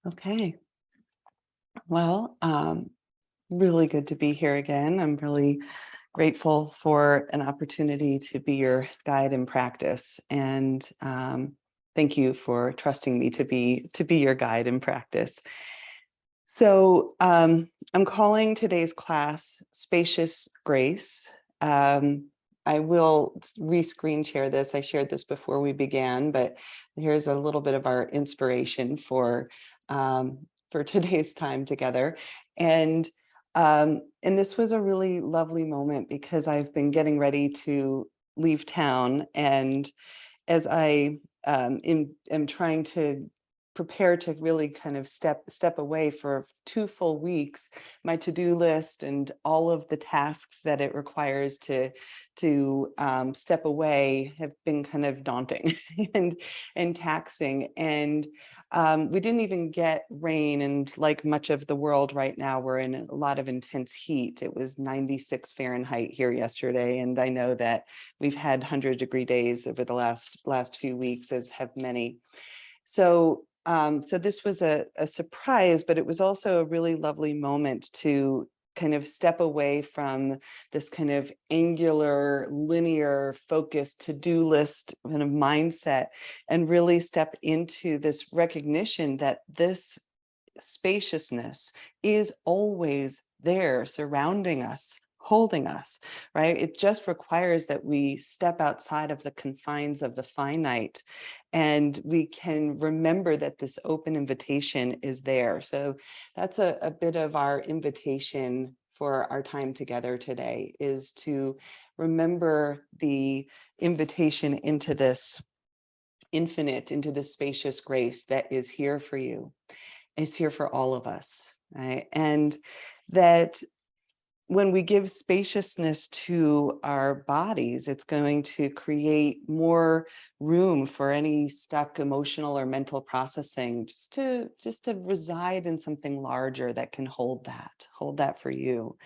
Okay. Well, really good to be here again. I'm really grateful for an opportunity to be your guide in practice, and thank you for trusting me to be your guide in practice. So I'm calling today's class Spacious Grace. I will re-screen share this. I shared this before we began, but here's a little bit of our inspiration for today's time together. And this was a really lovely moment because I've been getting ready to leave town, and as I am trying to prepare to really kind of step away for 2 full weeks, my to-do list and all of the tasks that it requires to step away have been kind of daunting and taxing. And we didn't even get rain, and like much of the world right now, we're in a lot of intense heat. It was 96 Fahrenheit here yesterday, and I know that we've had 100-degree days over the last few weeks, as have many. So so this was a surprise, but it was also a really lovely moment to kind of step away from this kind of angular, linear, focused to-do list kind of mindset, and really step into this recognition that this spaciousness is always there, surrounding us, holding us, right? It just requires that we step outside of the confines of the finite, and we can remember that this open invitation is there. So that's a bit of our invitation for our time together today, is to remember the invitation into this infinite, into this spacious grace that is here for you. It's here for all of us, right? And that when we give spaciousness to our bodies, it's going to create more room for any stuck emotional or mental processing, just to reside in something larger that can hold that for you.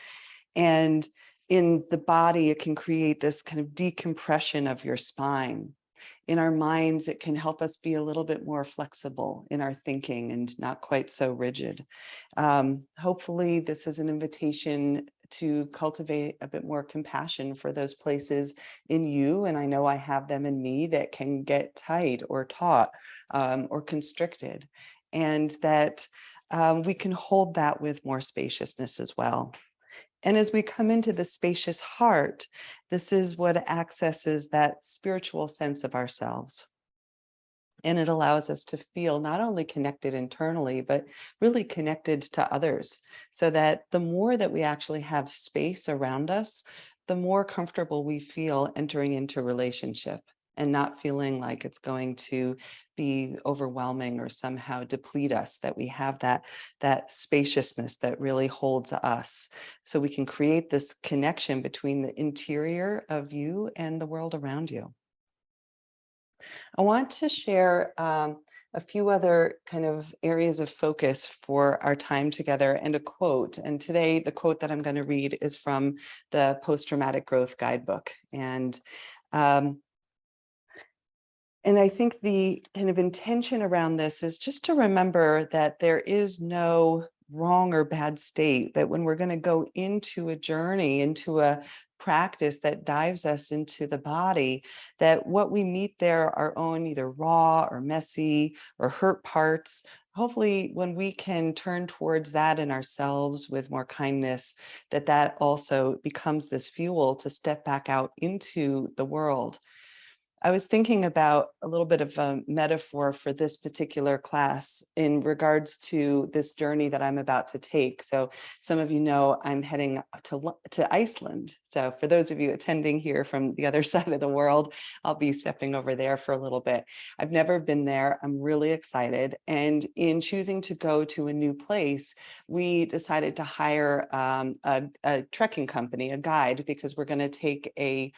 And in the body, it can create this kind of decompression of your spine. In our minds, it can help us be a little bit more flexible in our thinking and not quite so rigid. Hopefully, this is an invitation to cultivate a bit more compassion for those places in you, and I know I have them in me, that can get tight or taut or constricted, and that we can hold that with more spaciousness as well. And as we come into the spacious heart, this is what accesses that spiritual sense of ourselves. And it allows us to feel not only connected internally, but really connected to others, so that the more that we actually have space around us, the more comfortable we feel entering into relationship, and not feeling like it's going to be overwhelming or somehow deplete us, that we have that spaciousness that really holds us. So we can create this connection between the interior of you and the world around you. I want to share a few other kind of areas of focus for our time together, and a quote. And today, the quote that I'm going to read is from the Post-Traumatic Growth Guidebook. Um, and I think the kind of intention around this is just to remember that there is no wrong or bad state, that when we're going to go into a journey, into a practice that dives us into the body, that what we meet there are our own either raw or messy or hurt parts. Hopefully, when we can turn towards that in ourselves with more kindness, that also becomes this fuel to step back out into the world. I was thinking about a little bit of a metaphor for this particular class in regards to this journey that I'm about to take. So some of you know I'm heading to Iceland. So for those of you attending here from the other side of the world, I'll be stepping over there for a little bit. I've never been there. I'm really excited. And in choosing to go to a new place, we decided to hire a trekking company, a guide, because we're going to take a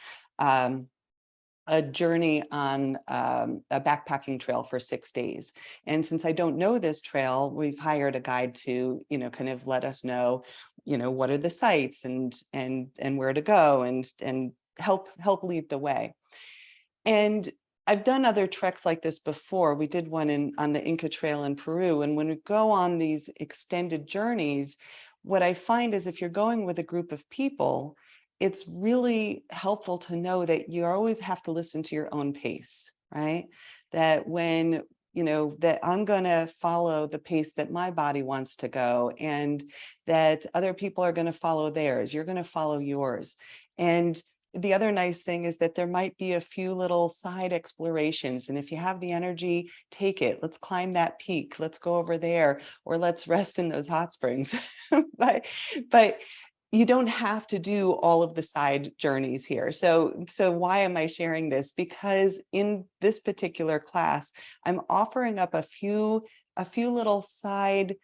journey on a backpacking trail for 6 days. And since I don't know this trail, we've hired a guide to, kind of let us know, what are the sites and where to go, and help lead the way. And I've done other treks like this before. We did one on the Inca Trail in Peru. And when we go on these extended journeys, what I find is if you're going with a group of people, it's really helpful to know that you always have to listen to your own pace, right? That when, that I'm going to follow the pace that my body wants to go, and that other people are going to follow theirs. You're going to follow yours. And the other nice thing is that there might be a few little side explorations. And if you have the energy, take it. Let's climb that peak. Let's go over there, or let's rest in those hot springs. but you don't have to do all of the side journeys here. So why am I sharing this? Because in this particular class, I'm offering up a few little side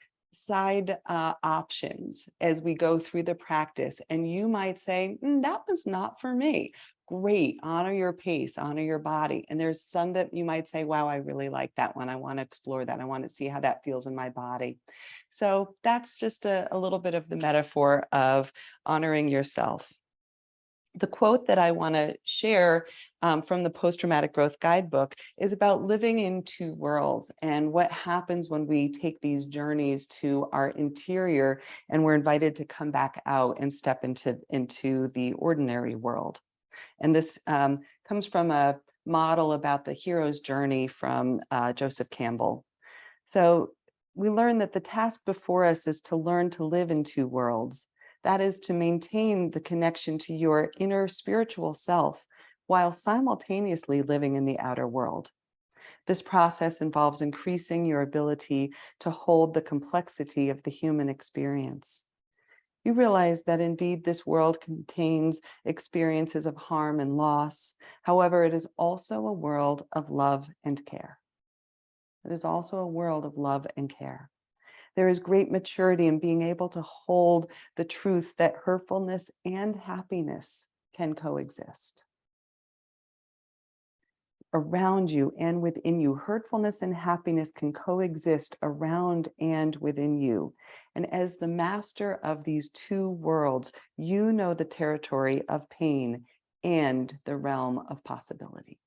options as we go through the practice. And you might say, that was not for me. Great. Honor your pace, honor your body. And there's some that you might say, wow, I really like that one. I want to explore that. I want to see how that feels in my body. So that's just a little bit of the metaphor of honoring yourself. The quote that I want to share from the Post-Traumatic Growth Guidebook is about living in two worlds and what happens when we take these journeys to our interior and we're invited to come back out and step into the ordinary world. And this comes from a model about the hero's journey from Joseph Campbell. So we learn that the task before us is to learn to live in two worlds. That is to maintain the connection to your inner spiritual self while simultaneously living in the outer world. This process involves increasing your ability to hold the complexity of the human experience. You realize that indeed this world contains experiences of harm and loss. However, it is also a world of love and care. It is also a world of love and care. There is great maturity in being able to hold the truth that hurtfulness and happiness can coexist. Around you and within you, hurtfulness and happiness can coexist around and within you. And as the master of these two worlds, you know the territory of pain and the realm of possibility.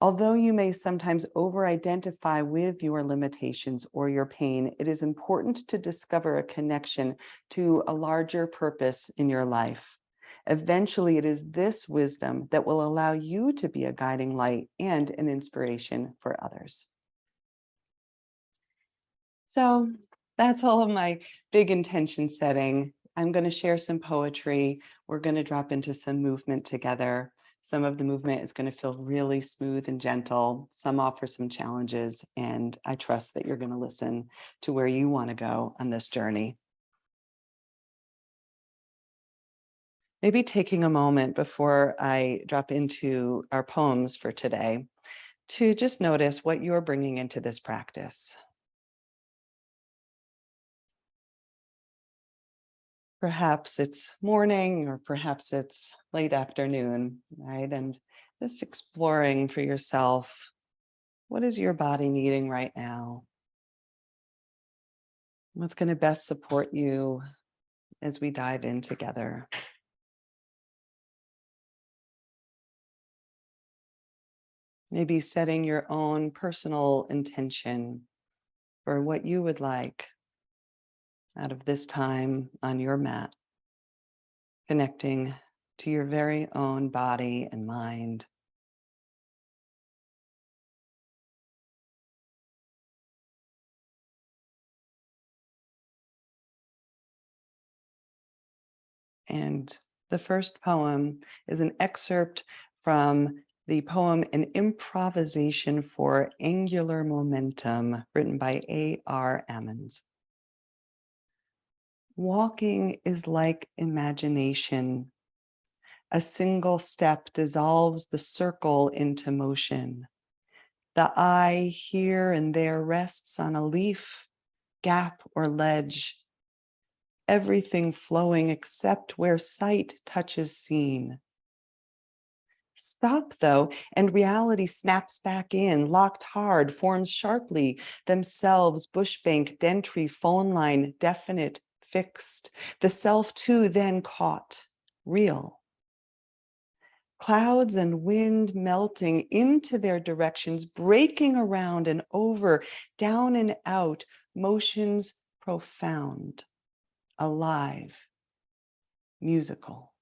Although you may sometimes over-identify with your limitations or your pain, it is important to discover a connection to a larger purpose in your life. Eventually, it is this wisdom that will allow you to be a guiding light and an inspiration for others. So that's all of my big intention setting. I'm going to share some poetry. We're going to drop into some movement together. Some of the movement is going to feel really smooth and gentle. Some offer some challenges, and I trust that you're going to listen to where you want to go on this journey. Maybe taking a moment before I drop into our poems for today to just notice what you're bringing into this practice. Perhaps it's morning, or perhaps it's late afternoon, right? And just exploring for yourself, what is your body needing right now? What's going to best support you as we dive in together? Maybe setting your own personal intention for what you would like out of this time on your mat, connecting to your very own body and mind. And the first poem is an excerpt from the poem An Improvisation for Angular Momentum, written by A.R. Ammons. Walking is like imagination. A single step dissolves the circle into motion. The eye here and there rests on a leaf, gap, or ledge. Everything flowing except where sight touches seen. Stop, though, and reality snaps back in, locked hard, forms sharply, themselves, bushbank, dentry, phone line, definite, fixed. The self, too, then caught, real. clouds and wind melting into their directions, breaking around and over, down and out, motions profound, alive, musical.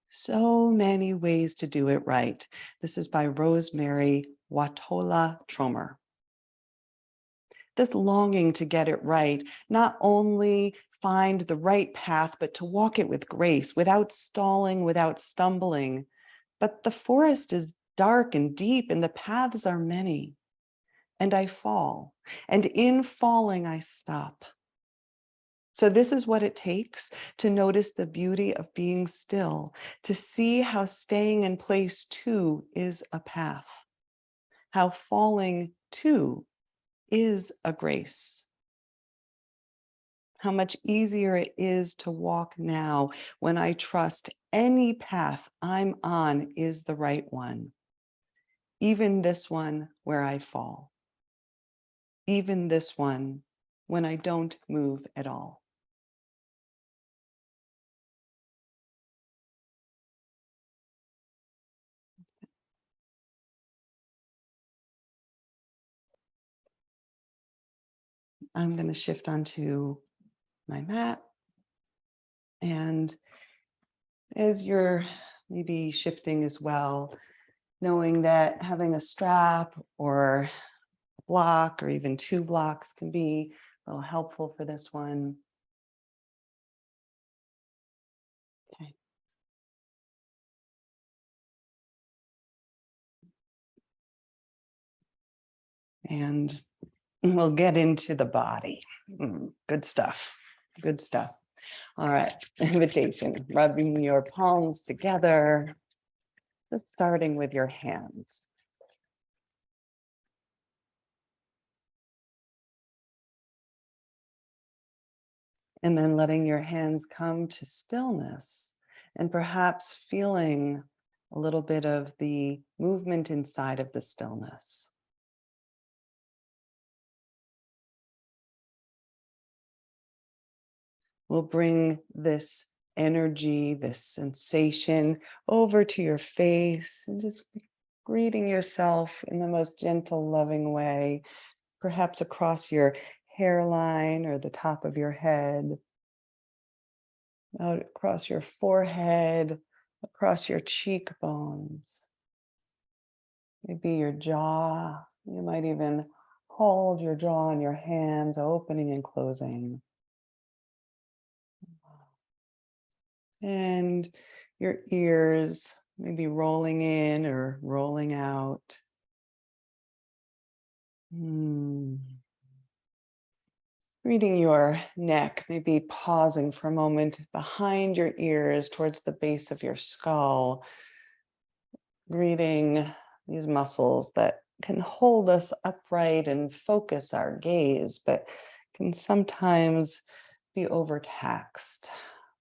So many ways to do it right. This is by Rosemary Watola Tromer. This longing to get it right, not only find the right path, but to walk it with grace, without stalling, without stumbling. But the forest is dark and deep, and the paths are many. And I fall, and in falling, I stop. So this is what it takes to notice the beauty of being still, to see how staying in place too is a path, how falling too is a grace, how much easier it is to walk now when I trust any path I'm on is the right one, even this one where I fall, even this one when I don't move at all. I'm going to shift onto my mat. And as you're maybe shifting as well, knowing that having a strap or a block or even 2 blocks can be a little helpful for this one. Okay. And we'll get into the body. Good stuff. Good stuff. All right. Invitation. Rubbing your palms together. Just starting with your hands. And then letting your hands come to stillness and perhaps feeling a little bit of the movement inside of the stillness. We'll bring this energy, this sensation over to your face and just greeting yourself in the most gentle, loving way, perhaps across your hairline or the top of your head, out across your forehead, across your cheekbones, maybe your jaw. You might even hold your jaw in your hands, opening and closing. And your ears maybe rolling in or rolling out. Reading your neck, maybe pausing for a moment behind your ears towards the base of your skull. Reading these muscles that can hold us upright and focus our gaze, but can sometimes be overtaxed.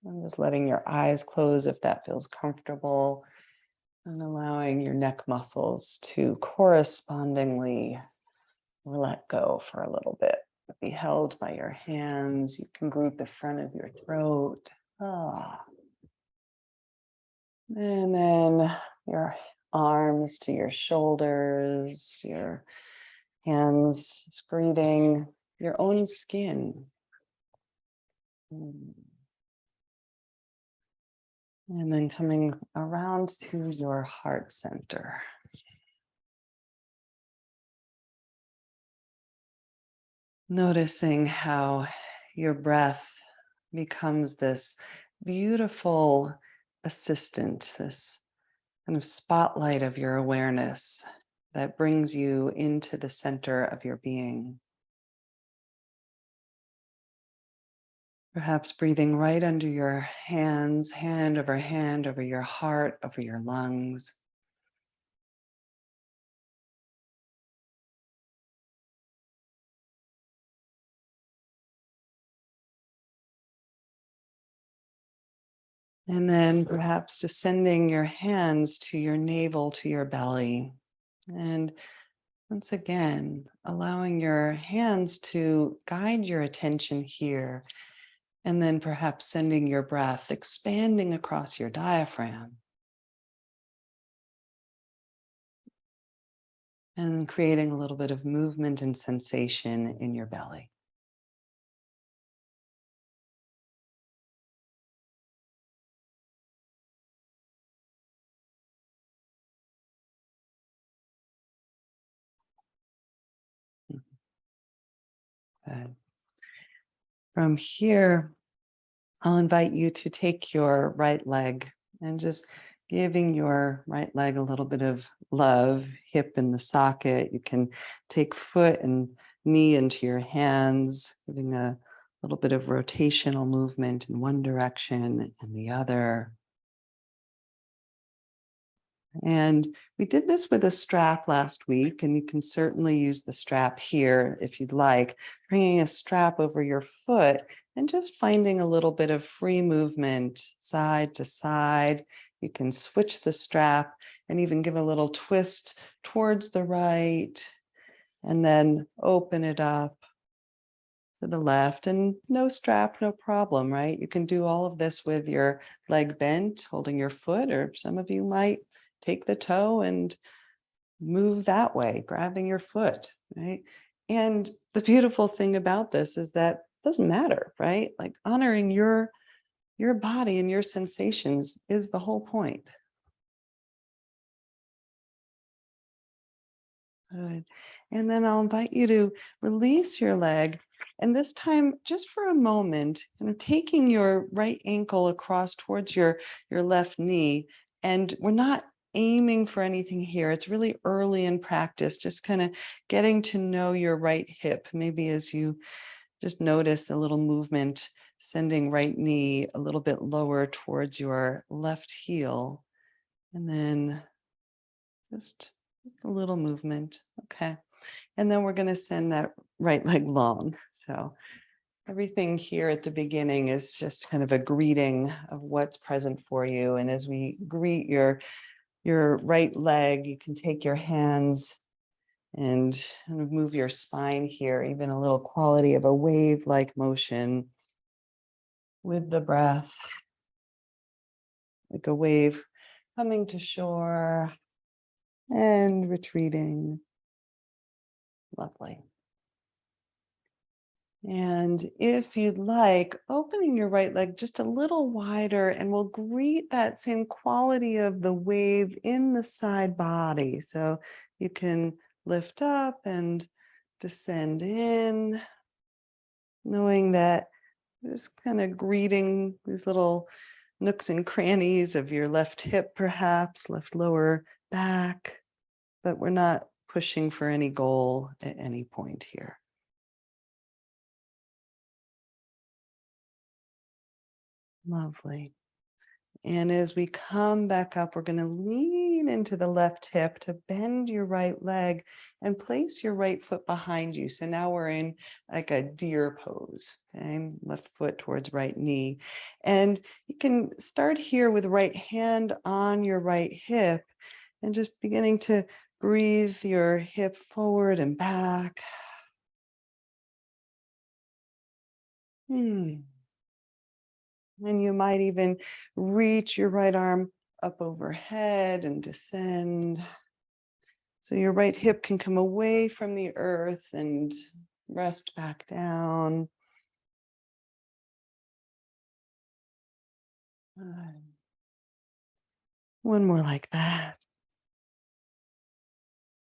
And just letting your eyes close if that feels comfortable, and allowing your neck muscles to correspondingly let go for a little bit. Be held by your hands. You can group the front of your throat. And then your arms to your shoulders, your hands greeting your own skin. And then coming around to your heart center. Noticing how your breath becomes this beautiful assistant, this kind of spotlight of your awareness that brings you into the center of your being. Perhaps breathing right under your hands, hand over your heart, over your lungs. And then perhaps descending your hands to your navel, to your belly, and Once again, allowing your hands to guide your attention here, and then perhaps sending your breath expanding across your diaphragm and creating a little bit of movement and sensation in your belly. Good. From here, I'll invite you to take your right leg and just giving your right leg a little bit of love, hip in the socket. You can take foot and knee into your hands, giving a little bit of rotational movement in one direction and the other. And we did this with a strap last week, and you can certainly use the strap here if you'd like, bringing a strap over your foot and just finding a little bit of free movement side to side. You can switch the strap and even give a little twist towards the right and then open it up to the left, and no strap, no problem, right? You can do all of this with your leg bent, holding your foot, or some of you might take the toe and move that way, grabbing your foot, right? And the beautiful thing about this is that it doesn't matter, right? Like honoring your body and your sensations is the whole point. Good. And then I'll invite you to release your leg. And this time, just for a moment, taking your right ankle across towards your left knee. And we're not aiming for anything here. It's really early in practice, just kind of getting to know your right hip. Maybe as you just notice the little movement, sending right knee a little bit lower towards your left heel. And then just a little movement. Okay. And then we're going to send that right leg long. So everything here at the beginning is just kind of a greeting of what's present for you. And as we greet your right leg, you can take your hands and kind of move your spine here, even a little quality of a wave-like motion with the breath, like a wave coming to shore and retreating. Lovely. And if you'd like, opening your right leg just a little wider, and we'll greet that same quality of the wave in the side body. So you can lift up and descend in, knowing that just kind of greeting these little nooks and crannies of your left hip, perhaps left lower back, but we're not pushing for any goal at any point here. Lovely. And as we come back up, we're going to lean into the left hip to bend your right leg and place your right foot behind you. So now we're in like a deer pose, okay? Left foot towards right knee. And you can start here with right hand on your right hip and just beginning to breathe your hip forward and back. And you might even reach your right arm up overhead and descend. So your right hip can come away from the earth and rest back down. One more like that.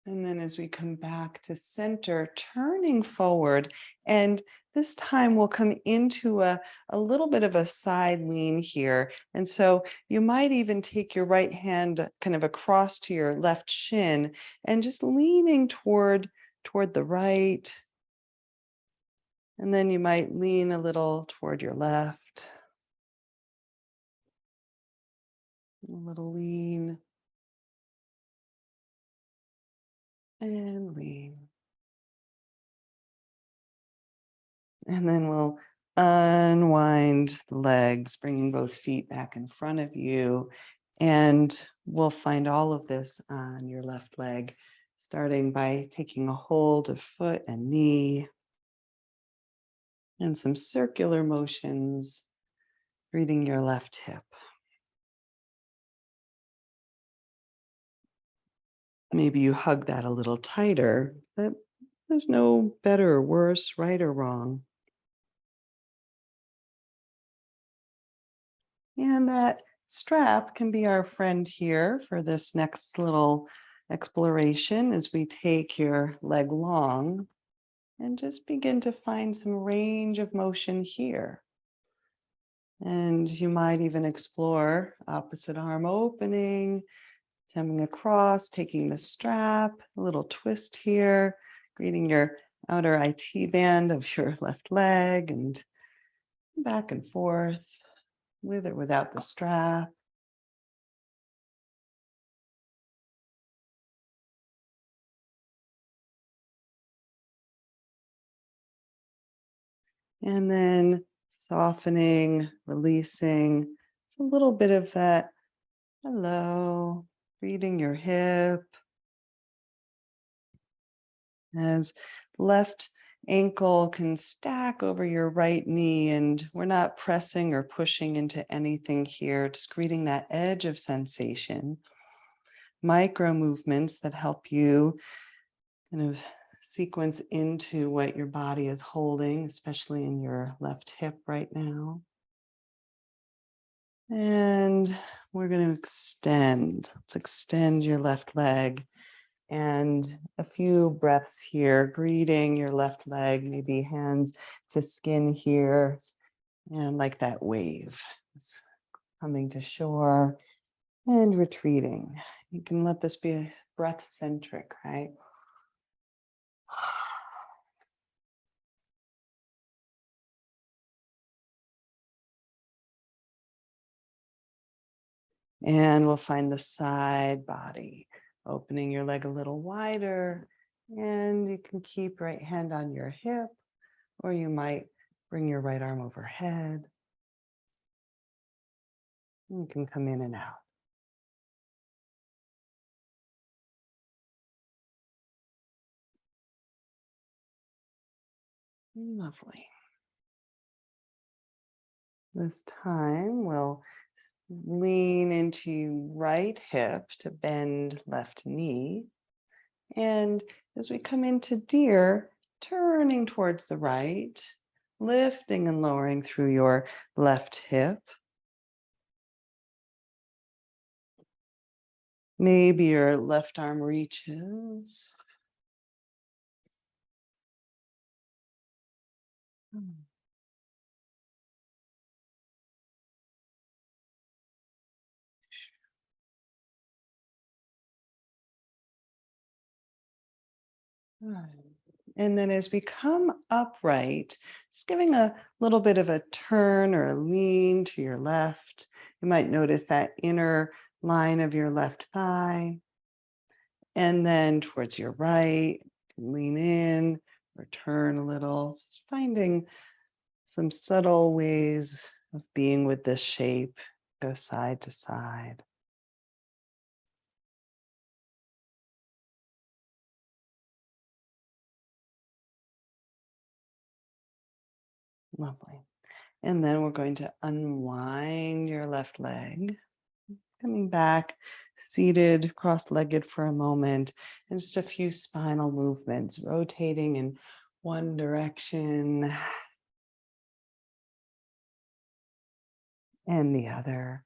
And then as we come back to center, turning forward, and this time we'll come into a little bit of a side lean here. And so you might even take your right hand kind of across to your left shin and just leaning toward the right. And then you might lean a little toward your left. A little lean and lean. And then we'll unwind the legs, bringing both feet back in front of you. And we'll find all of this on your left leg starting by taking a hold of foot and knee and some circular motions, greeting your left hip. Maybe you hug that a little tighter, but there's no better or worse, right or wrong. And that strap can be our friend here for this next little exploration as we take your leg long and just begin to find some range of motion here. And you might even explore opposite arm opening, coming across, taking the strap, a little twist here, greeting your outer IT band of your left leg and back and forth with or without the strap. And then softening, releasing. It's a little bit of that hello, reading your hip as left ankle can stack over your right knee, and we're not pressing or pushing into anything here, just creating that edge of sensation. Micro movements that help you kind of sequence into what your body is holding, especially in your left hip right now. And we're going to extend. Let's extend your left leg and a few breaths here, greeting your left leg, maybe hands to skin here, and like that wave. It's coming to shore and retreating. You can let this be breath centric, right? And we'll find the side body, opening your leg a little wider. And you can keep right hand on your hip, or you might bring your right arm overhead. You can come in and out. Lovely. This time we'll lean into right hip to bend left knee. And as we come into deer, turning towards the right, lifting and lowering through your left hip. Maybe your left arm reaches. Good. And then as we come upright, just giving a little bit of a turn or a lean to your left. You might notice that inner line of your left thigh. And then towards your right, lean in or turn a little. Just finding some subtle ways of being with this shape. Go side to side. Lovely. And then we're going to unwind your left leg, coming back, seated, cross-legged for a moment, and just a few spinal movements, rotating in one direction and the other.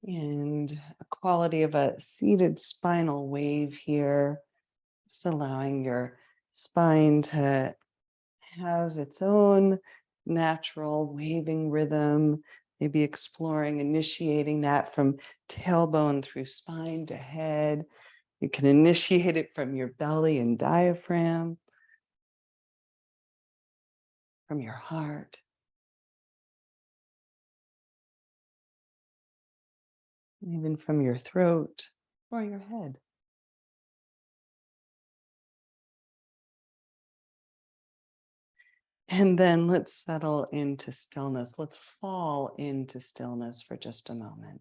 And a quality of a seated spinal wave here, just allowing your spine to have its own natural waving rhythm, maybe exploring, initiating that from tailbone through spine to head. You can initiate it from your belly and diaphragm, from your heart, even from your throat or your head. And then let's settle into stillness. Let's fall into stillness for just a moment.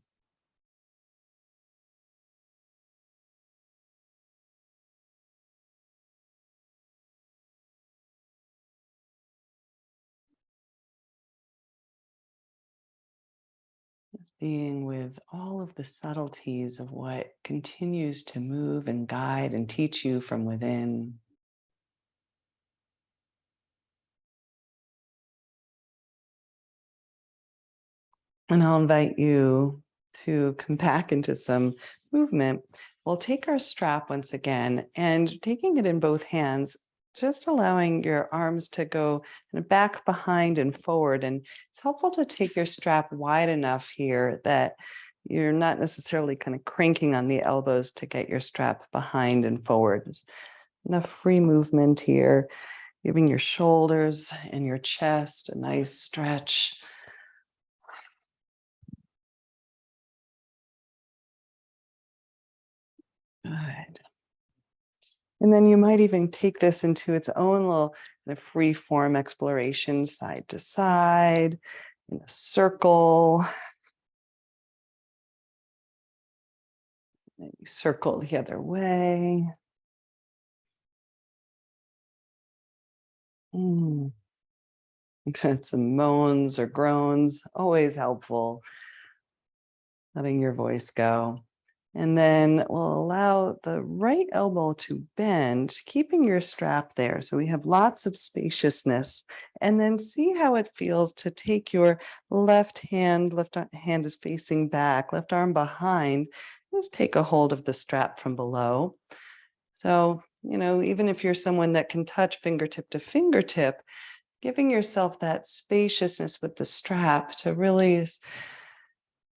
Being with all of the subtleties of what continues to move and guide and teach you from within. And I'll invite you to come back into some movement. We'll take our strap once again and taking it in both hands, just allowing your arms to go back, behind, and forward. And it's helpful to take your strap wide enough here that you're not necessarily kind of cranking on the elbows to get your strap behind and forward. There's enough free movement here, giving your shoulders and your chest a nice stretch. Good. And then you might even take this into its own little kind of free form exploration, side to side, in a circle. Maybe circle the other way. Some moans or groans, always helpful. Letting your voice go. And then we'll allow the right elbow to bend, keeping your strap there. So we have lots of spaciousness. And then see how it feels to take your left hand is facing back, left arm behind. Just take a hold of the strap from below. So, even if you're someone that can touch fingertip to fingertip, giving yourself that spaciousness with the strap to really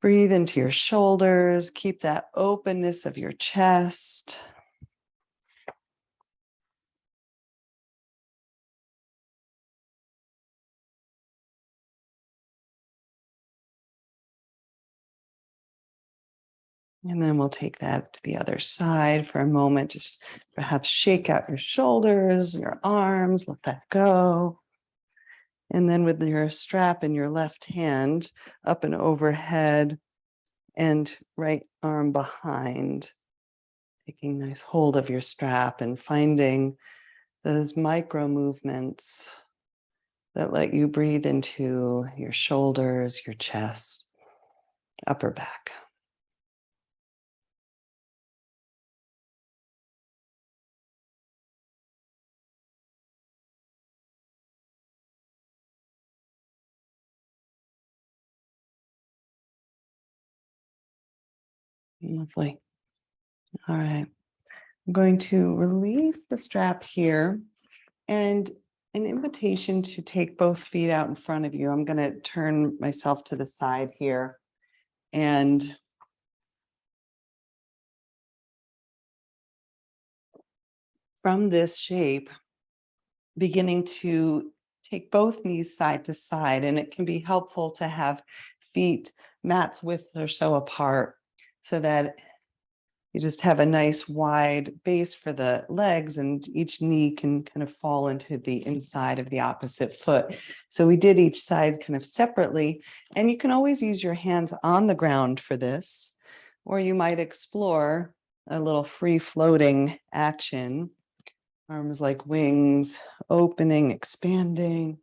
breathe into your shoulders, keep that openness of your chest. And then we'll take that to the other side for a moment. Just perhaps shake out your shoulders, your arms, let that go. And then with your strap in your left hand, up and overhead, and right arm behind, taking nice hold of your strap and finding those micro movements that let you breathe into your shoulders, your chest, upper back. Lovely. All right. I'm going to release the strap here and an invitation to take both feet out in front of you. I'm going to turn myself to the side here and from this shape, beginning to take both knees side to side. And it can be helpful to have feet mats width or so apart so that you just have a nice wide base for the legs and each knee can kind of fall into the inside of the opposite foot. So we did each side kind of separately, and you can always use your hands on the ground for this, or you might explore a little free floating action. Arms like wings, opening, expanding.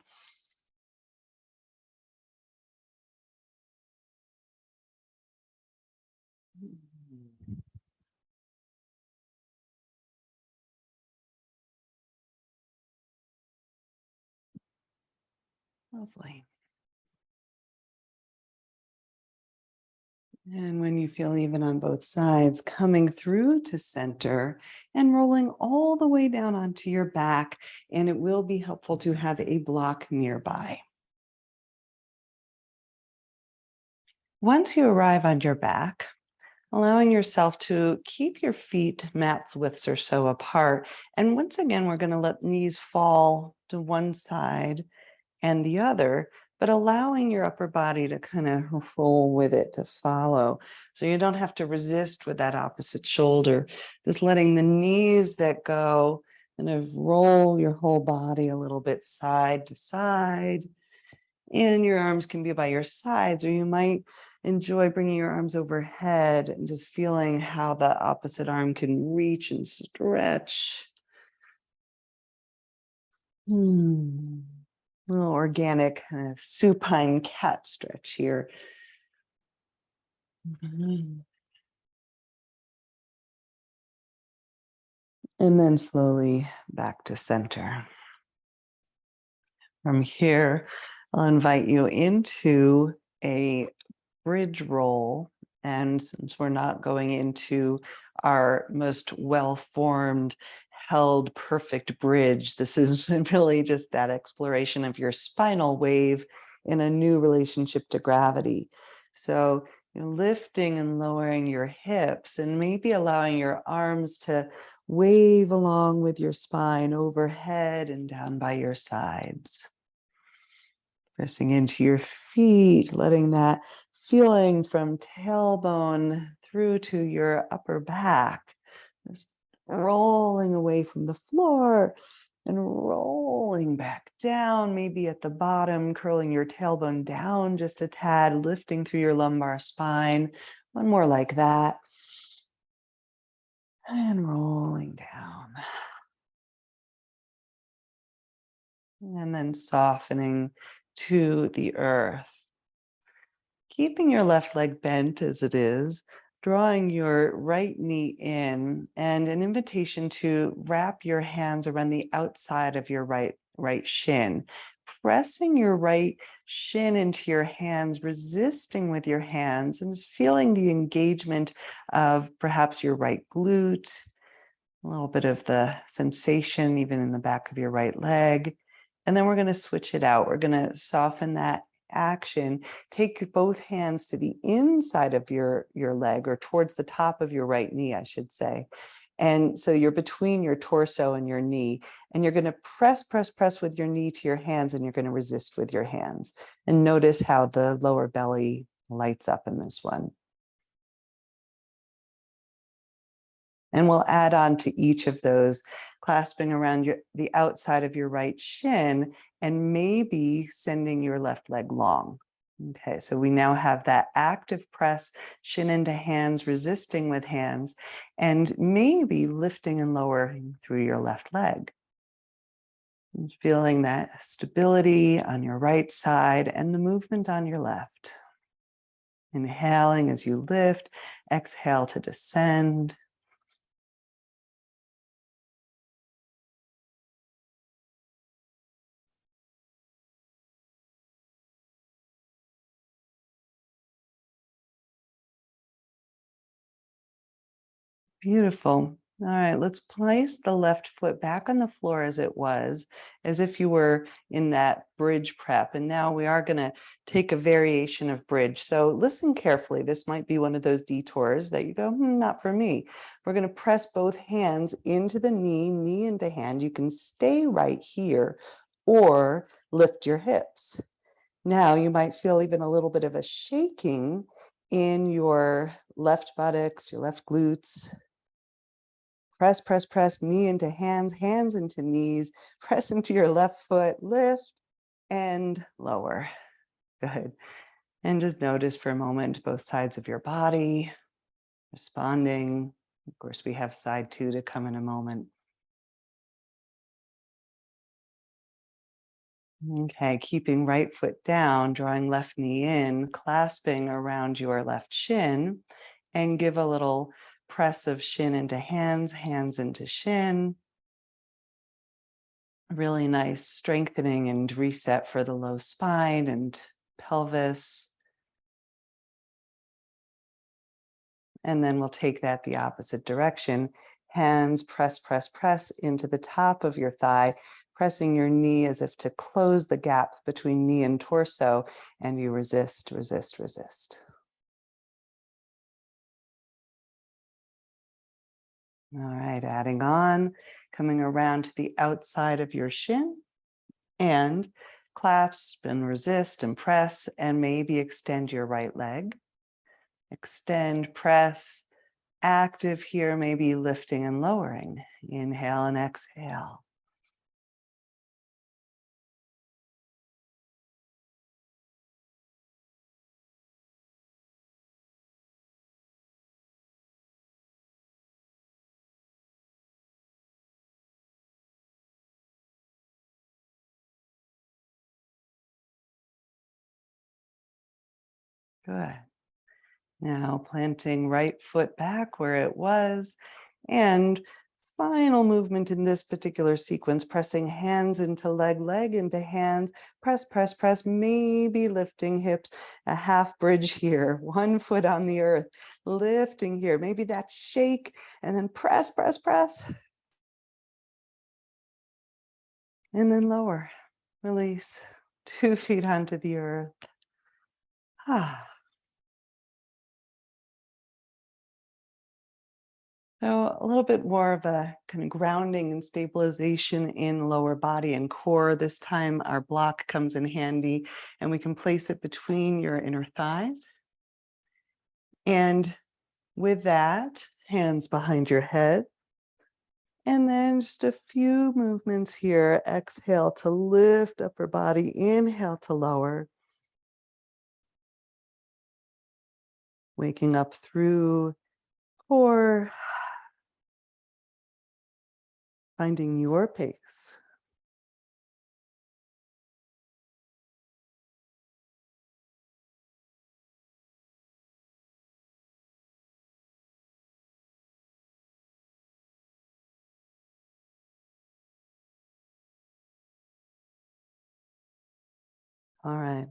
Lovely. And when you feel even on both sides, coming through to center and rolling all the way down onto your back. And it will be helpful to have a block nearby. Once you arrive on your back, allowing yourself to keep your feet mats widths or so apart. And once again, we're going to let knees fall to one side and the other, but allowing your upper body to kind of roll with it, to follow. So you don't have to resist with that opposite shoulder, just letting the knees that go Kind of roll your whole body a little bit side to side. And your arms can be by your sides, or you might enjoy bringing your arms overhead and just feeling how the opposite arm can reach and stretch. Little organic kind of supine cat stretch here. And then slowly back to center. From here, I'll invite you into a bridge roll. And since we're not going into our most well-formed, held perfect bridge, this is really just that exploration of your spinal wave in a new relationship to gravity. So you're lifting and lowering your hips and maybe allowing your arms to wave along with your spine overhead and down by your sides. Pressing into your feet, letting that feeling from tailbone through to your upper back, just rolling away from the floor and rolling back down, maybe at the bottom, curling your tailbone down just a tad, lifting through your lumbar spine. One more like that. And rolling down. And then softening to the earth. Keeping your left leg bent as it is, drawing your right knee in, and an invitation to wrap your hands around the outside of your right shin, pressing your right shin into your hands, resisting with your hands, and just feeling the engagement of perhaps your right glute, a little bit of the sensation even in the back of your right leg. And then we're going to switch it out. We're going to soften that action. Take both hands to the inside of your leg, or towards the top of your right knee, I should say. And so you're between your torso and your knee, and you're going to press with your knee to your hands, and you're going to resist with your hands. And notice how the lower belly lights up in this one. And we'll add on to each of those, clasping around the outside of your right shin and maybe sending your left leg long. Okay, so we now have that active press, shin into hands, resisting with hands, and maybe lifting and lowering through your left leg. And feeling that stability on your right side and the movement on your left. Inhaling as you lift, exhale to descend. Beautiful. All right, let's place the left foot back on the floor as it was, as if you were in that bridge prep. And now we are going to take a variation of bridge. So listen carefully. This might be one of those detours that you go, not for me. We're going to press both hands into the knee, knee into hand. You can stay right here or lift your hips. Now you might feel even a little bit of a shaking in your left buttocks, your left glutes. Press, knee into hands, hands into knees, press into your left foot, lift and lower. Good. And just notice for a moment both sides of your body responding. Of course, we have side 2 to come in a moment. Okay, keeping right foot down, drawing left knee in, clasping around your left shin, and give a little press of shin into hands, hands into shin. Really nice strengthening and reset for the low spine and pelvis. And then we'll take that the opposite direction. Hands press into the top of your thigh, pressing your knee as if to close the gap between knee and torso, and you resist. All right, adding on, coming around to the outside of your shin and clasp and resist and press, and maybe extend your right leg. Extend, press, active here, maybe lifting and lowering. Inhale and exhale. Good. Now planting right foot back where it was, and final movement in this particular sequence, pressing hands into leg, leg into hands, press, press, press, maybe lifting hips, a half bridge here, one foot on the earth, lifting here, maybe that shake, and then press, press, press, and then lower, release, 2 feet onto the earth. Ah. So a little bit more of a kind of grounding and stabilization in lower body and core. This time our block comes in handy and we can place it between your inner thighs. And with that, hands behind your head. And then just a few movements here. Exhale to lift upper body. Inhale to lower. Waking up through core. Finding your pace. All right.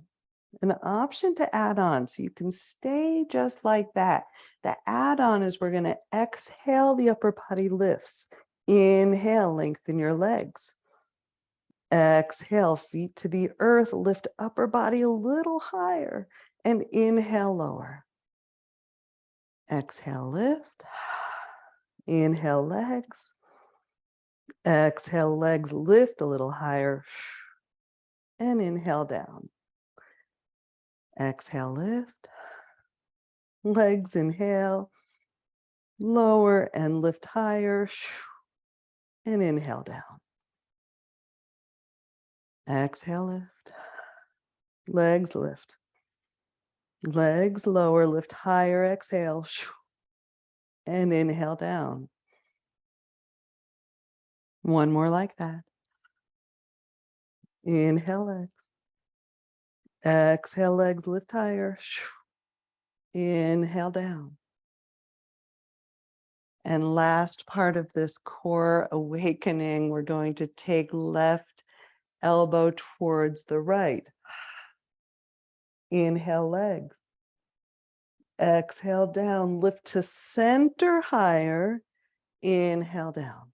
An option to add on, so you can stay just like that. The add-on is we're going to exhale, the upper body lifts. Inhale, lengthen your legs. Exhale, feet to the earth, lift upper body a little higher, and inhale, lower. Exhale, lift. Inhale, legs. Exhale, legs lift a little higher, and inhale down. Exhale, lift. Legs, inhale. Lower and lift higher, and inhale down. Exhale, lift. Legs lift. Legs lower, lift higher, exhale, and inhale down. One more like that. Inhale, legs. Exhale, legs lift higher. Inhale down. And last part of this core awakening, we're going to take left elbow towards the right. Inhale, legs. Exhale down, lift to center higher. Inhale down.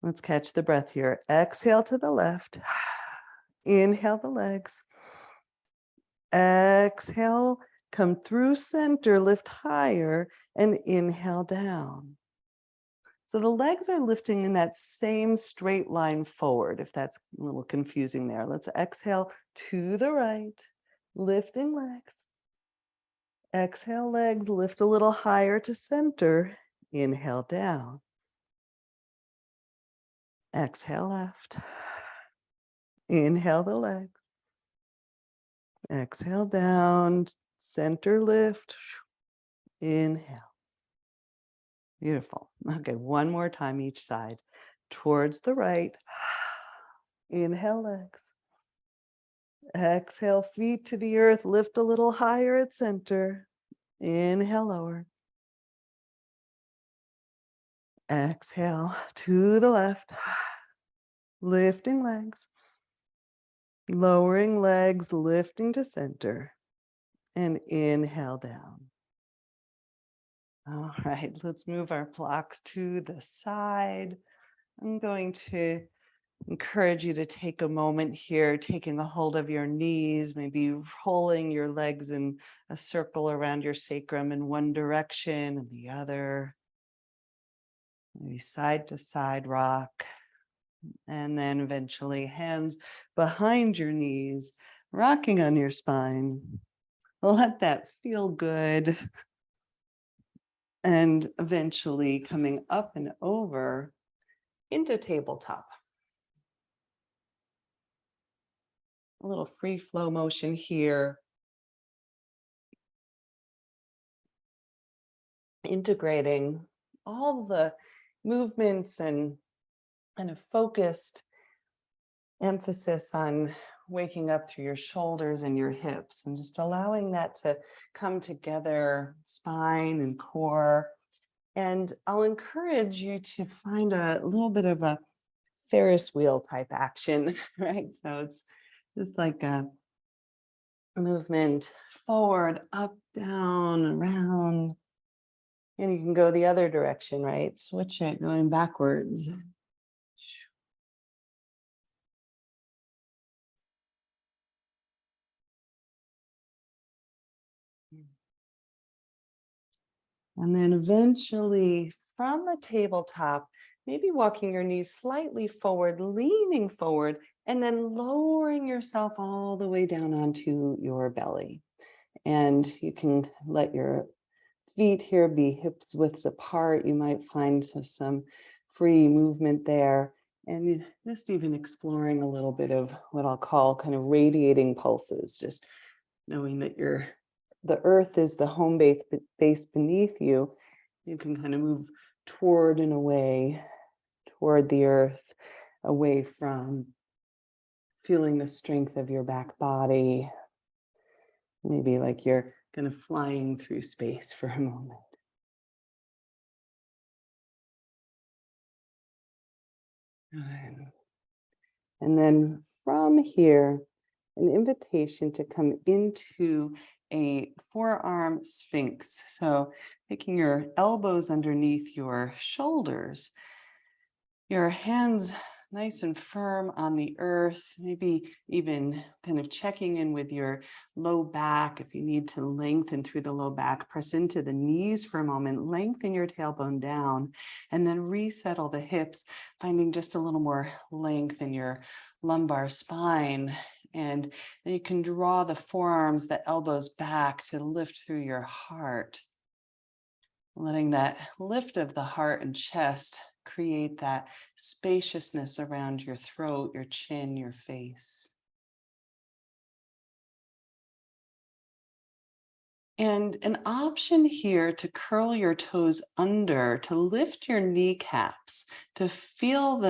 Let's catch the breath here. Exhale to the left. Inhale the legs. Exhale, come through center, lift higher, and inhale down. So the legs are lifting in that same straight line forward, if that's a little confusing there. Let's exhale to the right, lifting legs. Exhale, legs, lift a little higher to center. Inhale down. Exhale, left. Inhale the legs. Exhale down, center lift. Inhale. Beautiful. Okay, one more time each side. Towards the right. Inhale, legs. Exhale, feet to the earth. Lift a little higher at center. Inhale, lower. Exhale to the left. Lifting legs. Lowering legs, lifting to center. And inhale down. All right, let's move our blocks to the side. I'm going to encourage you to take a moment here, taking a hold of your knees, maybe rolling your legs in a circle around your sacrum in one direction and the other. Maybe side to side rock. And then eventually hands behind your knees, rocking on your spine. Let that feel good. and eventually coming up and over into tabletop. A little free flow motion here. Integrating all the movements and kind of focused emphasis on waking up through your shoulders and your hips and just allowing that to come together, spine and core. And I'll encourage you to find a little bit of a Ferris wheel type action, right? So it's just like a movement forward, up, down, around. And you can go the other direction, right? Switch it, going backwards. And then eventually from the tabletop, maybe walking your knees slightly forward, leaning forward, and then lowering yourself all the way down onto your belly. And you can let your feet here be hips widths apart. You might find some free movement there. And just even exploring a little bit of what I'll call kind of radiating pulses, just knowing that the earth is the home base beneath you. You can kind of move toward and away, toward the earth, away from feeling the strength of your back body. Maybe like you're kind of flying through space for a moment. And then from here, an invitation to come into a forearm sphinx. So taking your elbows underneath your shoulders, your hands nice and firm on the earth, maybe even kind of checking in with your low back. If you need to lengthen through the low back, press into the knees for a moment, lengthen your tailbone down, and then resettle the hips, finding just a little more length in your lumbar spine. And then you can draw the forearms, the elbows back to lift through your heart. Letting that lift of the heart and chest create that spaciousness around your throat, your chin, your face. And an option here to curl your toes under, to lift your kneecaps, to feel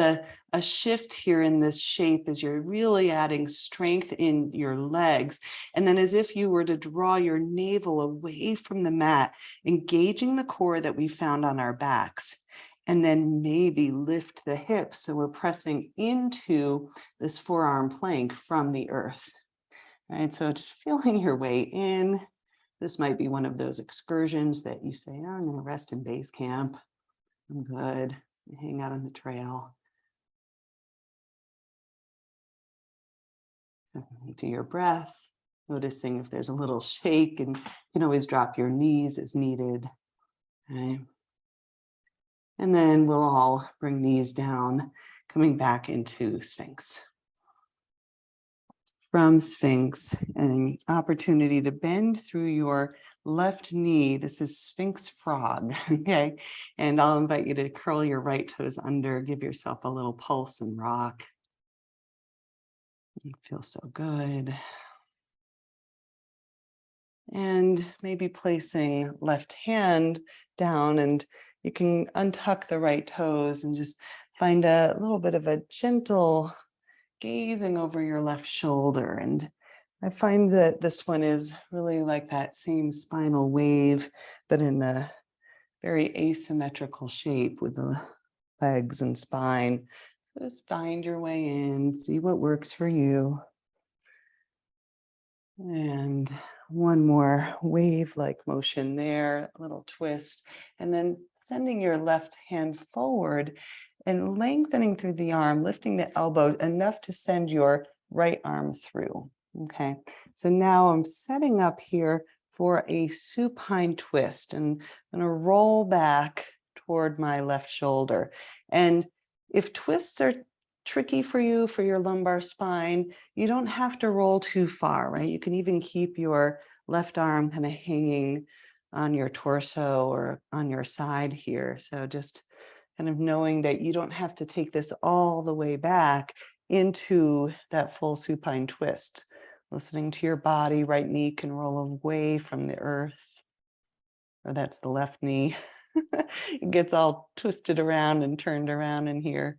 a shift here in this shape as you're really adding strength in your legs. And then as if you were to draw your navel away from the mat, engaging the core that we found on our backs. And then maybe lift the hips. So we're pressing into this forearm plank from the earth. Right? So just feeling your way in. This might be one of those excursions that you say, oh, I'm going to rest in base camp. I'm good. Hang out on the trail. To your breath, noticing if there's a little shake, and you can always drop your knees as needed. Okay. And then we'll all bring knees down, coming back into Sphinx. From Sphinx, an opportunity to bend through your left knee. This is Sphinx Frog, okay? And I'll invite you to curl your right toes under, give yourself a little pulse and rock. You feel so good. And maybe placing left hand down, and you can untuck the right toes and just find a little bit of a gentle gazing over your left shoulder. And I find that this one is really like that same spinal wave, but in a very asymmetrical shape with the legs and spine. So just find your way in, see what works for you. And one more wave-like motion there, a little twist, and then sending your left hand forward and lengthening through the arm, lifting the elbow enough to send your right arm through. Okay, so now I'm setting up here for a supine twist, and I'm going to roll back toward my left shoulder. And if twists are tricky for you for your lumbar spine, you don't have to roll too far, right? You can even keep your left arm kind of hanging on your torso or on your side here. So just kind of knowing that you don't have to take this all the way back into that full supine twist. Listening to your body, right knee can roll away from the earth, or that's the left knee. It gets all twisted around and turned around in here.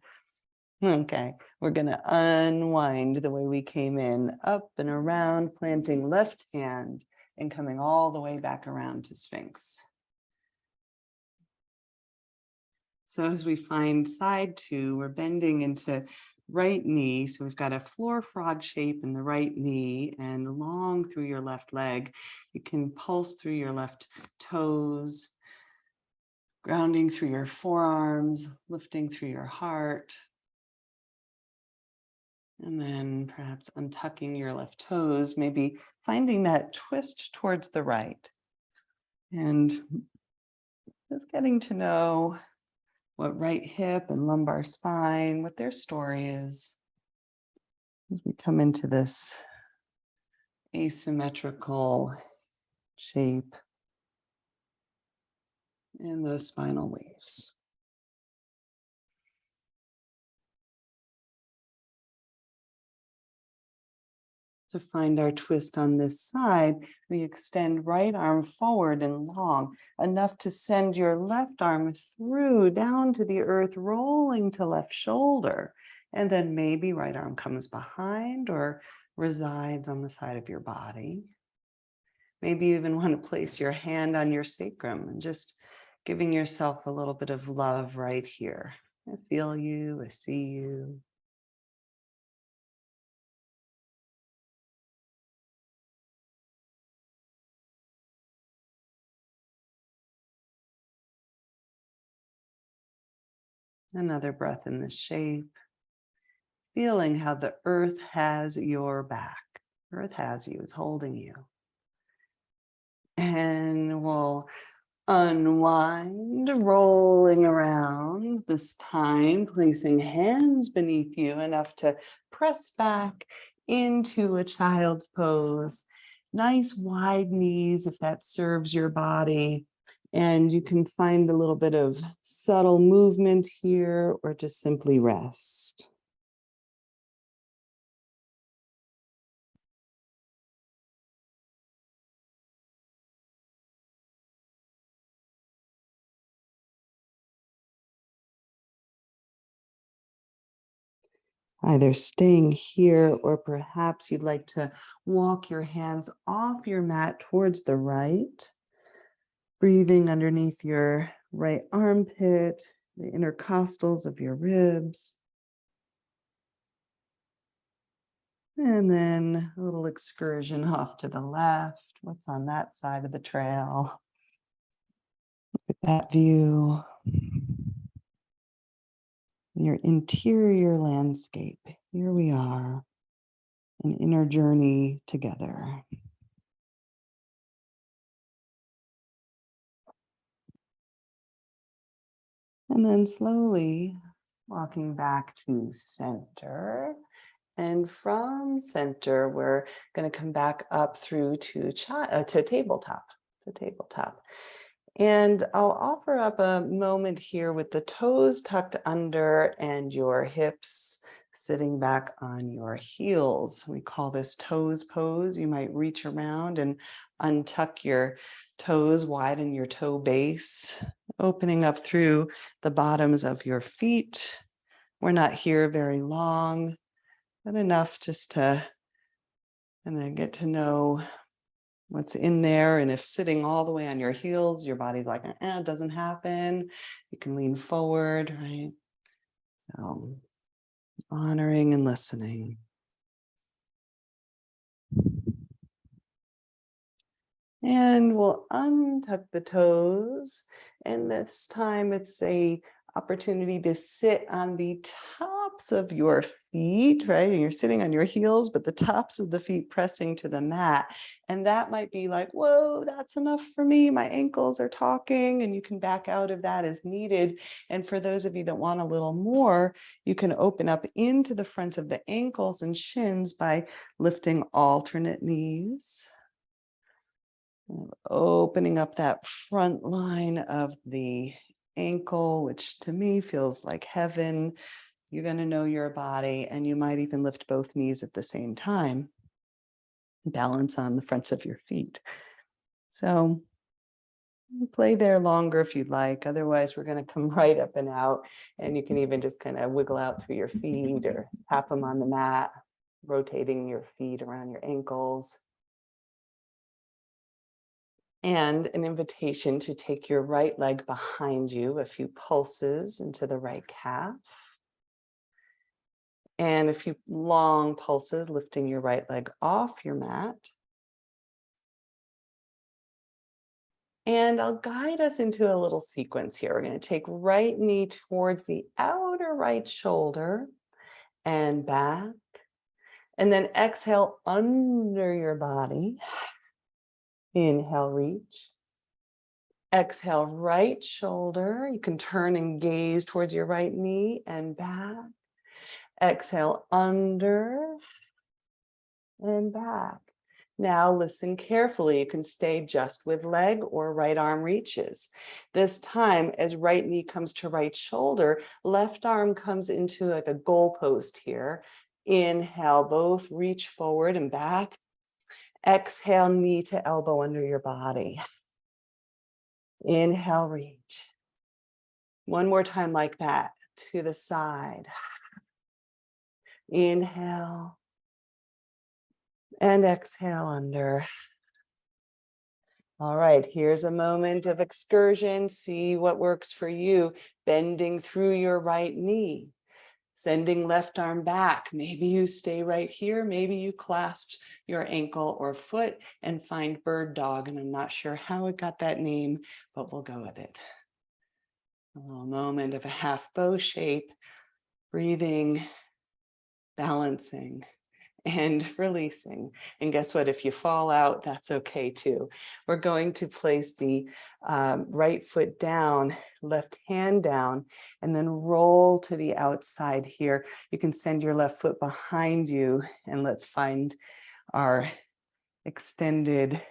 Okay, we're gonna unwind the way we came in, up and around, planting left hand and coming all the way back around to Sphinx. So as we find side two, we're bending into right knee. So we've got a floor frog shape in the right knee and long through your left leg. You can pulse through your left toes, grounding through your forearms, lifting through your heart. And then perhaps untucking your left toes, maybe finding that twist towards the right. And just getting to know what right hip and lumbar spine, what their story is. As we come into this asymmetrical shape and those spinal waves. To find our twist on this side, we extend right arm forward and long, enough to send your left arm through down to the earth, rolling to left shoulder. And then maybe right arm comes behind or resides on the side of your body. Maybe you even want to place your hand on your sacrum and just giving yourself a little bit of love right here. I feel you, I see you. Another breath in this shape. Feeling how the earth has your back. Earth has you, it's holding you. And we'll unwind, rolling around, this time placing hands beneath you enough to press back into a child's pose. Nice wide knees if that serves your body. And you can find a little bit of subtle movement here or just simply rest. Either staying here or perhaps you'd like to walk your hands off your mat towards the right, breathing underneath your right armpit, the intercostals of your ribs. And then a little excursion off to the left. What's on that side of the trail? Look at that view. Your interior landscape. Here we are, an inner journey together. And then slowly walking back to center. And from center, we're going to come back up through to tabletop, And I'll offer up a moment here with the toes tucked under and your hips sitting back on your heels. We call this toes pose. You might reach around and untuck your toes, widen your toe base, opening up through the bottoms of your feet. We're not here very long, but enough just to get to know what's in there. And if sitting all the way on your heels, your body's like, it doesn't happen. You can lean forward, right? Honoring and listening. And we'll untuck the toes. And this time it's a opportunity to sit on the tops of your feet, right? And you're sitting on your heels, but the tops of the feet pressing to the mat. And that might be like, whoa, that's enough for me. My ankles are talking, and you can back out of that as needed. And for those of you that want a little more, you can open up into the fronts of the ankles and shins by lifting alternate knees. Opening up that front line of the ankle, which to me feels like heaven. You're going to know your body, and you might even lift both knees at the same time. Balance on the fronts of your feet. So play there longer if you'd like. Otherwise, we're going to come right up and out, and you can even just kind of wiggle out through your feet or tap them on the mat, rotating your feet around your ankles. And an invitation to take your right leg behind you, a few pulses into the right calf. And a few long pulses, lifting your right leg off your mat. And I'll guide us into a little sequence here. We're going to take right knee towards the outer right shoulder and back. And then exhale under your body. Inhale, reach. Exhale, right shoulder. You can turn and gaze towards your right knee and back. Exhale, under and back. Now listen carefully. You can stay just with leg or right arm reaches. This time, as right knee comes to right shoulder, left arm comes into like a goalpost here. Inhale, both reach forward and back. Exhale, knee to elbow under your body. Inhale, reach. One more time like that, to the side. Inhale. And exhale under. All right, here's a moment of excursion. See what works for you. Bending through your right knee. Sending left arm back. Maybe you stay right here. Maybe you clasp your ankle or foot and find bird dog. And I'm not sure how it got that name, but we'll go with it. A little moment of a half bow shape. Breathing, balancing, and releasing. And guess what? If you fall out, that's okay too. We're going to place the right foot down, left hand down, and then roll to the outside here. You can send your left foot behind you, and let's find our extended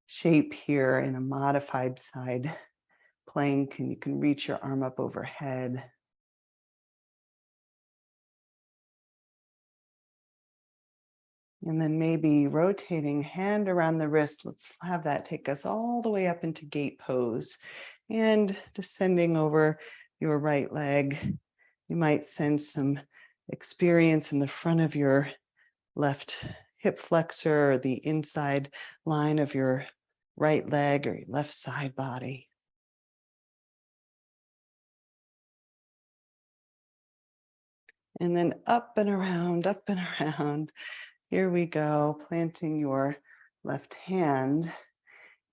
shape here in a modified side plank, and you can reach your arm up overhead. And then maybe rotating hand around the wrist. Let's have that take us all the way up into gate pose and descending over your right leg. You might sense some experience in the front of your left hip flexor or the inside line of your right leg or your left side body. And then up and around, up and around. Here we go, planting your left hand,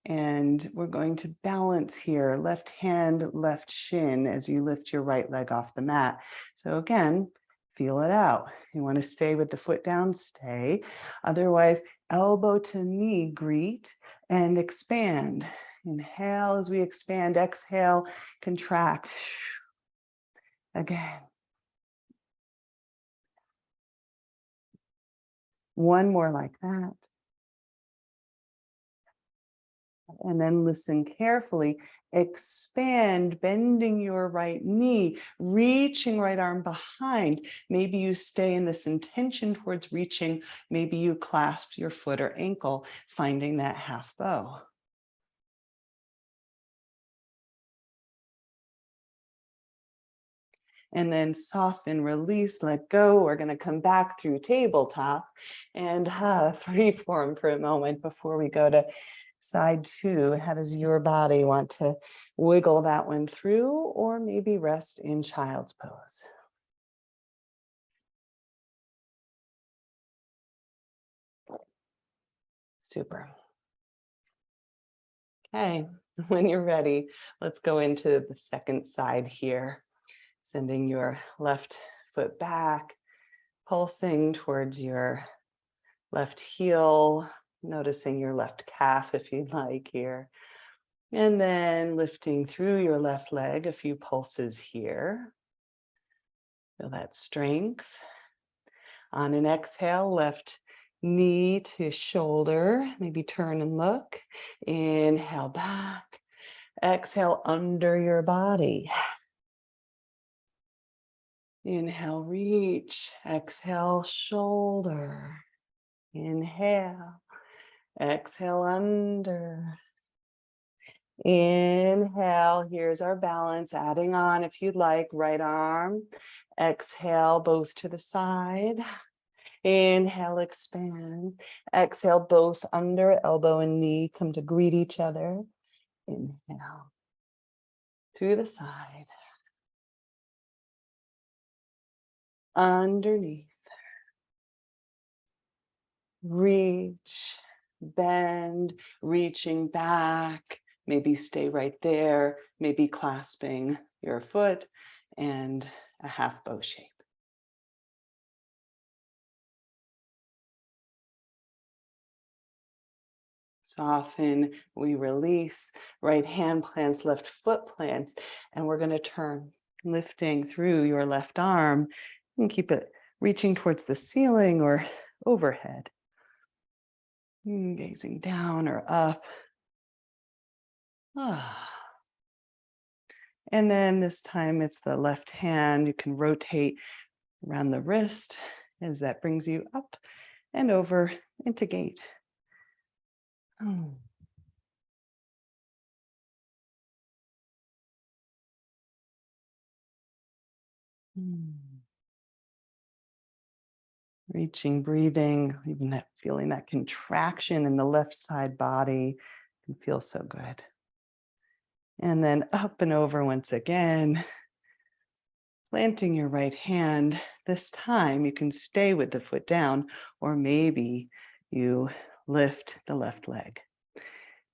and we're going to balance here, left hand, left shin as you lift your right leg off the mat. So again, feel it out. You want to stay with the foot down, stay. Otherwise, elbow to knee, greet and expand. Inhale as we expand, exhale, contract. Again. One more like that. And then listen carefully. Expand, bending your right knee, reaching right arm behind. Maybe you stay in this intention towards reaching. Maybe you clasp your foot or ankle, finding that half bow. And then soften, release, let go. We're going to come back through tabletop and free form for a moment before we go to side two. How does your body want to wiggle that one through, or maybe rest in child's pose? Super. Okay, when you're ready, let's go into the second side here. Sending your left foot back, pulsing towards your left heel, noticing your left calf if you'd like here. And then lifting through your left leg, a few pulses here. Feel that strength. On an exhale, left knee to shoulder, maybe turn and look. Inhale back, exhale under your body. Inhale, reach, exhale, shoulder. Inhale, exhale, under. Inhale, here's our balance, adding on if you'd like, right arm. Exhale, both to the side. Inhale, expand. Exhale, both under, elbow and knee come to greet each other. Inhale, to the side. Underneath. Reach, bend, reaching back. Maybe stay right there, maybe clasping your foot and a half bow shape. Soften, we release, right hand plants, left foot plants, and we're going to turn, lifting through your left arm and keep it reaching towards the ceiling or overhead. Gazing down or up. And then this time it's the left hand. You can rotate around the wrist as that brings you up and over into gate. Reaching, breathing, even that feeling that contraction in the left side body can feel so good. And then up and over once again, planting your right hand. This time you can stay with the foot down, or maybe you lift the left leg.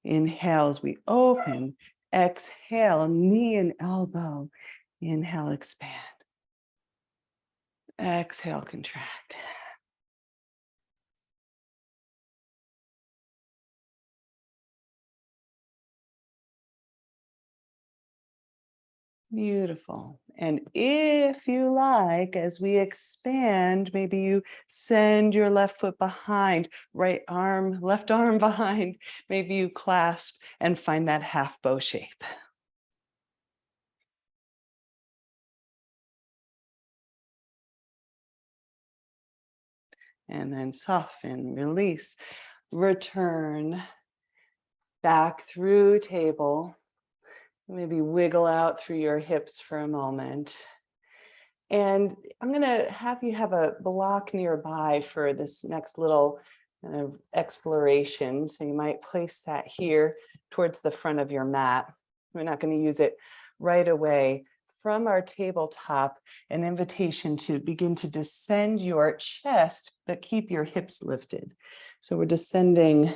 Inhale as we open, exhale, knee and elbow. Inhale, expand. Exhale, contract. Beautiful. And if you like, as we expand, maybe you send your left foot behind, right arm, left arm behind. Maybe you clasp and find that half bow shape. And then soften, release, return back through table. Maybe wiggle out through your hips for a moment. And I'm going to have you have a block nearby for this next little kind of exploration. So you might place that here towards the front of your mat. We're not going to use it right away. From our tabletop, an invitation to begin to descend your chest, but keep your hips lifted. So we're descending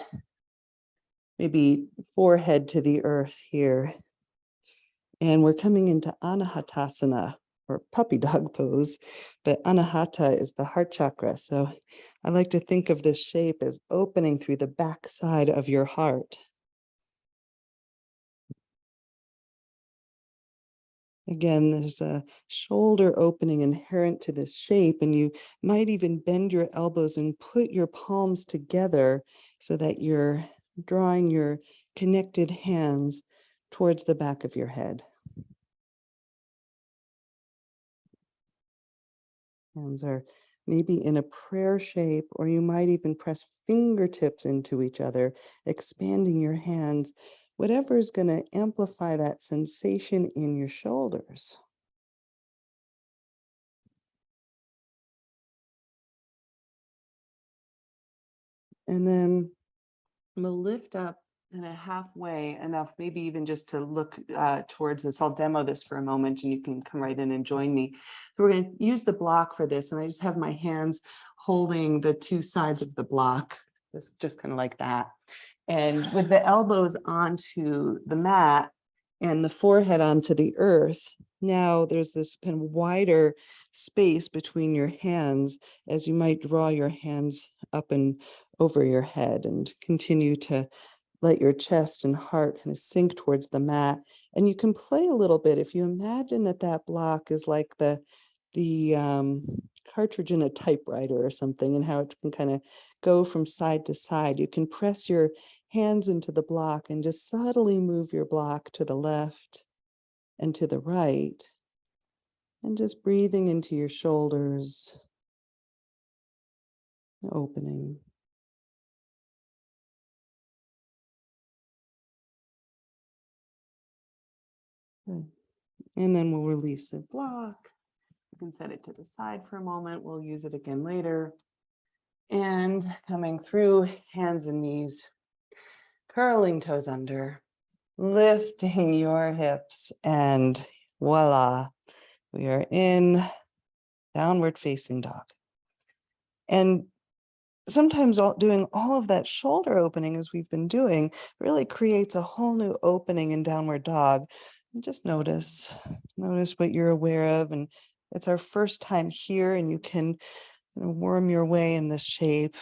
maybe forehead to the earth here. And we're coming into Anahatasana, or puppy dog pose, but Anahata is the heart chakra. So I like to think of this shape as opening through the backside of your heart. Again, there's a shoulder opening inherent to this shape, and you might even bend your elbows and put your palms together so that you're drawing your connected hands towards the back of your head. Hands are maybe in a prayer shape, or you might even press fingertips into each other, expanding your hands, whatever is going to amplify that sensation in your shoulders. And then we'll lift up and a halfway enough, maybe even just to look towards this. I'll demo this for a moment and you can come right in and join me. So we're going to use the block for this. And I just have my hands holding the two sides of the block, just kind of like that. And with the elbows onto the mat and the forehead onto the earth, now there's this kind of wider space between your hands as you might draw your hands up and over your head and continue to let your chest and heart kind of sink towards the mat. And you can play a little bit if you imagine that that block is like the cartridge in a typewriter or something, and how it can kind of go from side to side. You can press your hands into the block and just subtly move your block to the left and to the right, and just breathing into your shoulders, opening. Good. And then we'll release the block. You can set it to the side for a moment. We'll use it again later. And coming through, hands and knees, curling toes under, lifting your hips, and voila, we are in downward facing dog. And sometimes doing all of that shoulder opening as we've been doing really creates a whole new opening in downward dog. And just notice what you're aware of. And it's our first time here, and you can worm your way in this shape,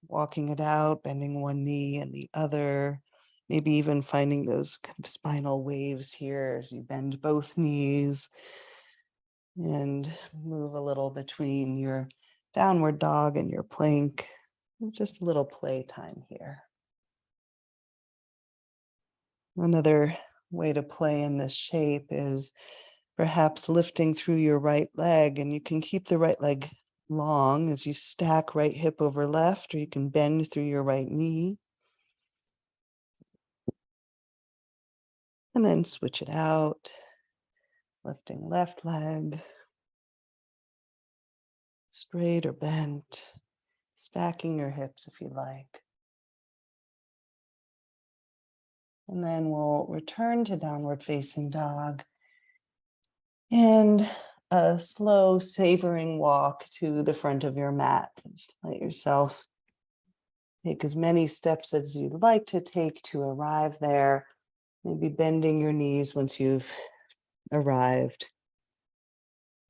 walking it out, bending one knee and the other, maybe even finding those kind of spinal waves here as you bend both knees and move a little between your downward dog and your plank. Just a little play time here. Another way to play in this shape is perhaps lifting through your right leg, and you can keep the right leg long as you stack right hip over left, or you can bend through your right knee. And then switch it out, lifting left leg, straight or bent, stacking your hips if you like. And then we'll return to downward facing dog and a slow savoring walk to the front of your mat. Just let yourself take as many steps as you'd like to take to arrive there. Maybe bending your knees once you've arrived.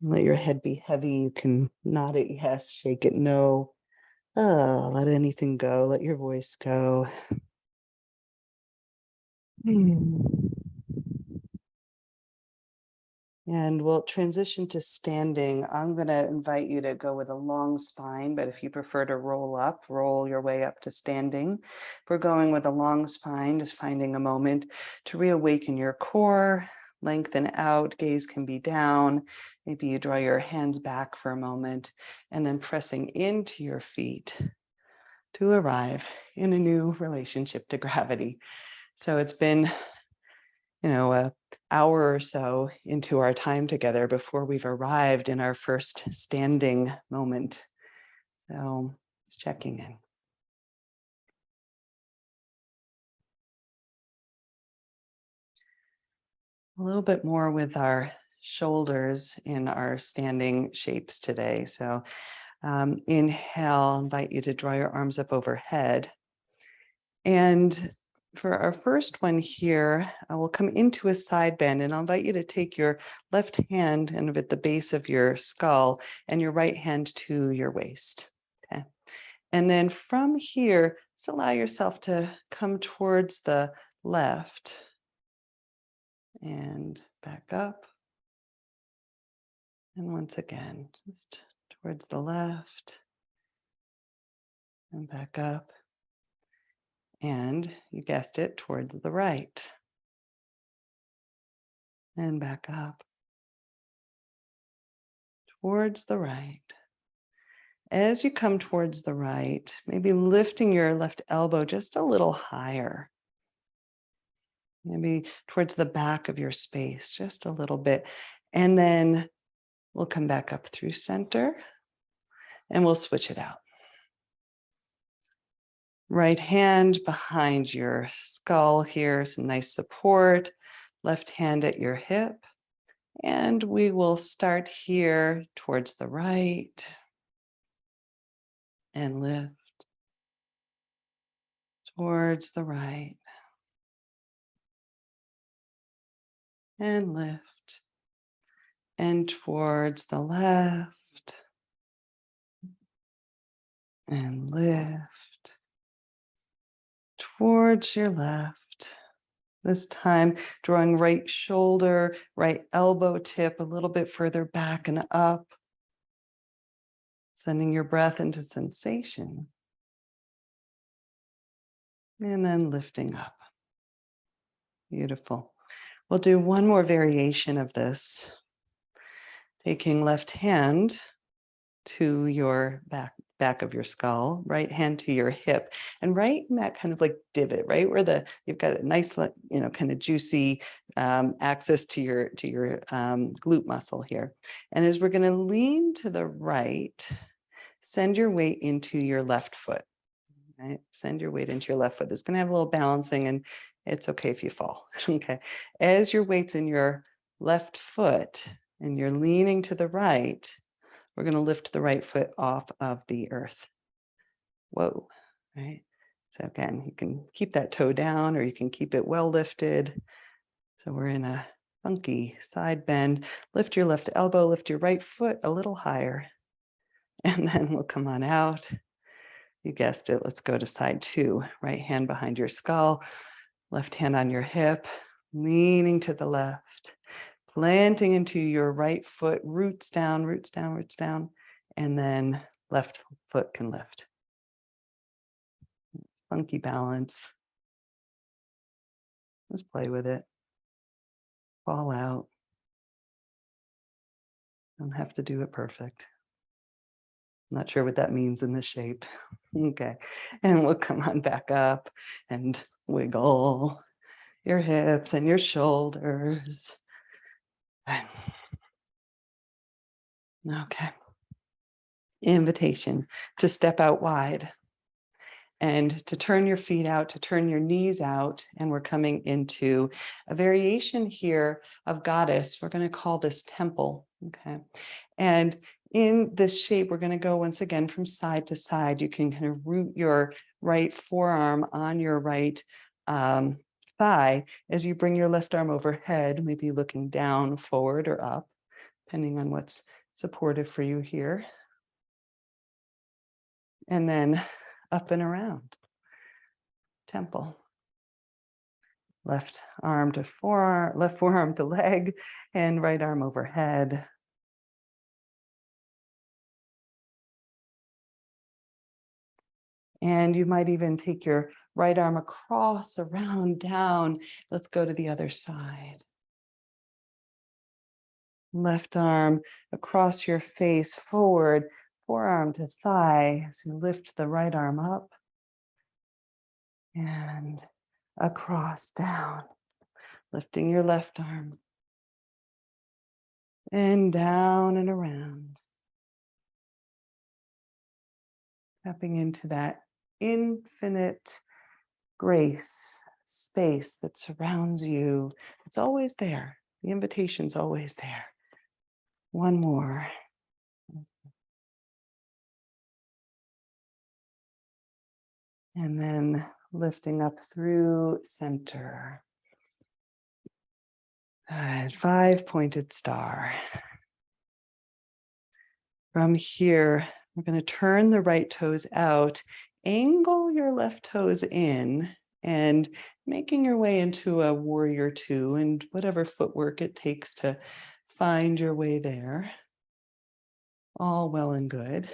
Let your head be heavy. You can nod it yes, shake it no. Let anything go. Let your voice go. And we'll transition to standing. I'm going to invite you to go with a long spine, but if you prefer to roll up, roll your way up to standing. If we're going with a long spine, just finding a moment to reawaken your core, lengthen out, gaze can be down. Maybe you draw your hands back for a moment, and then pressing into your feet to arrive in a new relationship to gravity. So it's been an hour or so into our time together before we've arrived in our first standing moment. So just checking in. A little bit more with our shoulders in our standing shapes today. So inhale, I'll invite you to draw your arms up overhead. And for our first one here, I will come into a side bend, and I'll invite you to take your left hand and at the base of your skull and your right hand to your waist. Okay. And then from here, just allow yourself to come towards the left and back up. And once again, just towards the left and back up. And you guessed it, towards the right. And back up. Towards the right. As you come towards the right, maybe lifting your left elbow just a little higher. Maybe towards the back of your space, just a little bit. And then we'll come back up through center and we'll switch it out. Right hand behind your skull here, some nice support. Left hand at your hip. And we will start here towards the right and lift towards the right and lift and towards the left and lift towards your left. This time, drawing right shoulder, right elbow tip a little bit further back and up. Sending your breath into sensation. And then lifting up. Beautiful. We'll do one more variation of this. Taking left hand to your back of your skull, right hand to your hip, and right in that kind of like divot, right where you've got a nice, kind of juicy access to your glute muscle here. And as we're going to lean to the right, send your weight into your left foot. Right? Send your weight into your left foot. It's going to have a little balancing, and it's okay if you fall. Okay. As your weight's in your left foot and you're leaning to the right, we're going to lift the right foot off of the earth. Whoa. Right. So again, you can keep that toe down or you can keep it well lifted. So we're in a funky side bend. Lift your left elbow, lift your right foot a little higher. And then we'll come on out. You guessed it. Let's go to side 2. Right hand behind your skull, left hand on your hip, leaning to the left, planting into your right foot, roots down, roots down, roots down, and then left foot can lift. Funky balance. Let's play with it. Fall out. Don't have to do it perfect. Not sure what that means in this shape. Okay. And we'll come on back up and wiggle your hips and your shoulders. Okay. Invitation to step out wide and to turn your feet out, to turn your knees out. And we're coming into a variation here of goddess. We're going to call this temple. Okay. And in this shape, we're going to go once again from side to side. You can kind of root your right forearm on your right thigh as you bring your left arm overhead, maybe looking down, forward, or up, depending on what's supportive for you here. And then up and around. Temple. Left arm to forearm, left forearm to leg, and right arm overhead. And you might even take your right arm across, around, down. Let's go to the other side. Left arm across your face, forward, forearm to thigh. So you lift the right arm up and across, down. Lifting your left arm and down and around. Tapping into that infinite grace, space that surrounds you. It's always there. The invitation's always there. One more. And then lifting up through center. 5-pointed star. From here, we're going to turn the right toes out, angle your left toes in, and making your way into a warrior 2 and whatever footwork it takes to find your way there. All well and good.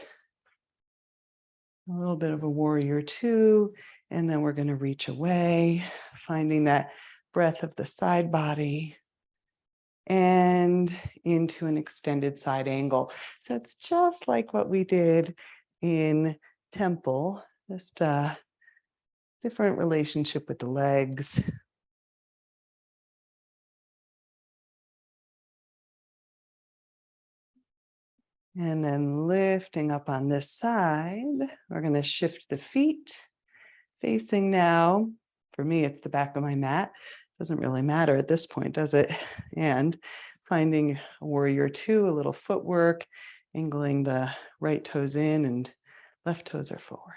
A little bit of a warrior 2, and then we're going to reach away, finding that breath of the side body and into an extended side angle. So it's just like what we did in temple, just a different relationship with the legs. And then lifting up on this side, we're going to shift the feet, facing now. For me, it's the back of my mat. Doesn't really matter at this point, does it? And finding a warrior 2, a little footwork, angling the right toes in and left toes are forward.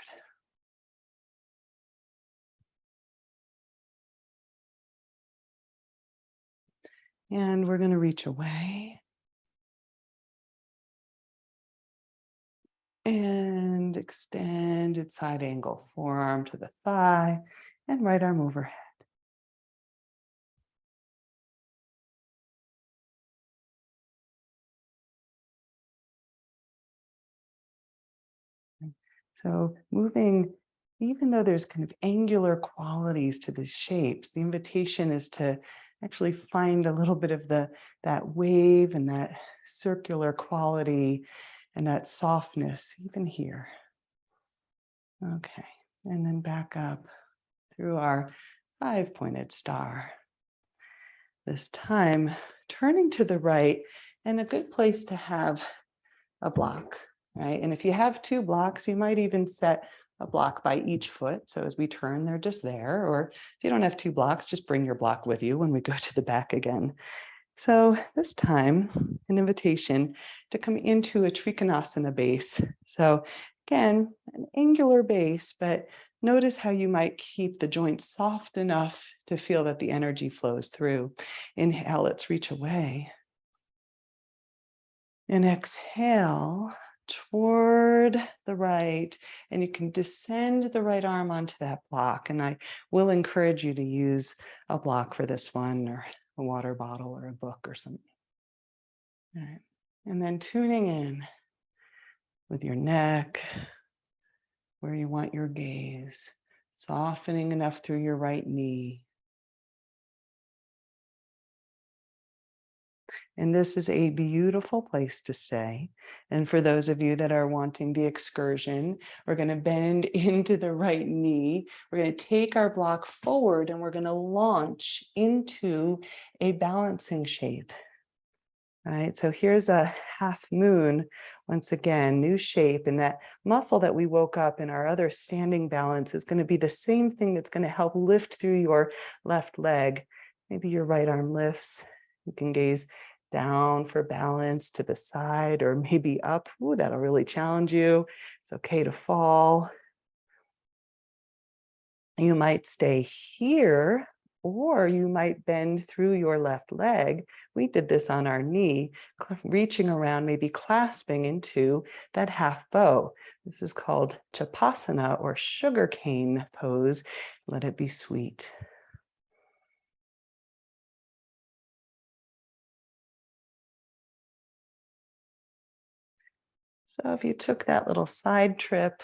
And we're going to reach away. And extended side angle, forearm to the thigh and right arm overhead. So moving, even though there's kind of angular qualities to these shapes, the invitation is to actually find a little bit of that wave and that circular quality and that softness even here. Okay, and then back up through our 5-pointed star. This time, turning to the right, and a good place to have a block, right? And if you have 2 blocks, you might even set a block by each foot. So as we turn, they're just there. Or if you don't have 2 blocks, just bring your block with you when we go to the back again. So this time, an invitation to come into a Trikonasana base. So again, an angular base, but notice how you might keep the joints soft enough to feel that the energy flows through. Inhale, let's reach away. And exhale toward the right, and you can descend the right arm onto that block. And I will encourage you to use a block for this one, or a water bottle or a book or something. All right. And then tuning in with your neck, where you want your gaze, softening enough through your right knee. And this is a beautiful place to stay. And for those of you that are wanting the excursion, we're going to bend into the right knee. We're going to take our block forward and we're going to launch into a balancing shape. All right, so here's a half moon. Once again, new shape, and that muscle that we woke up in our other standing balance is going to be the same thing that's going to help lift through your left leg. Maybe your right arm lifts. You can gaze down for balance, to the side, or maybe up. Ooh, that'll really challenge you. It's okay to fall. You might stay here, or you might bend through your left leg. We did this on our knee, reaching around, maybe clasping into that half bow. This is called Chapasana, or sugarcane pose. Let it be sweet. So if you took that little side trip,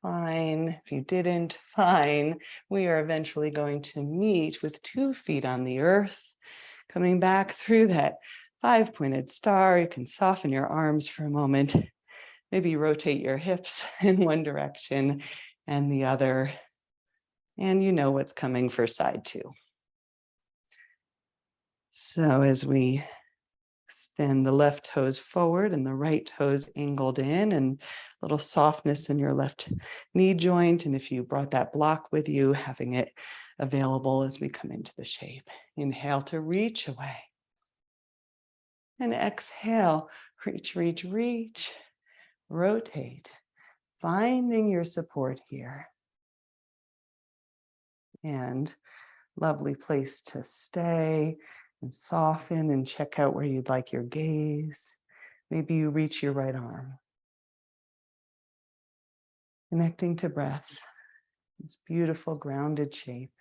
fine. If you didn't, fine. We are eventually going to meet with 2 feet on the earth, coming back through that 5-pointed star. You can soften your arms for a moment. Maybe rotate your hips in one direction and the other. And you know what's coming for side 2. So as we extend the left toes forward and the right toes angled in, and a little softness in your left knee joint. And if you brought that block with you, having it available as we come into the shape. Inhale to reach away. And exhale, reach, reach, reach. Rotate, finding your support here. And lovely place to stay and soften and check out where you'd like your gaze. Maybe you reach your right arm. Connecting to breath, this beautiful grounded shape.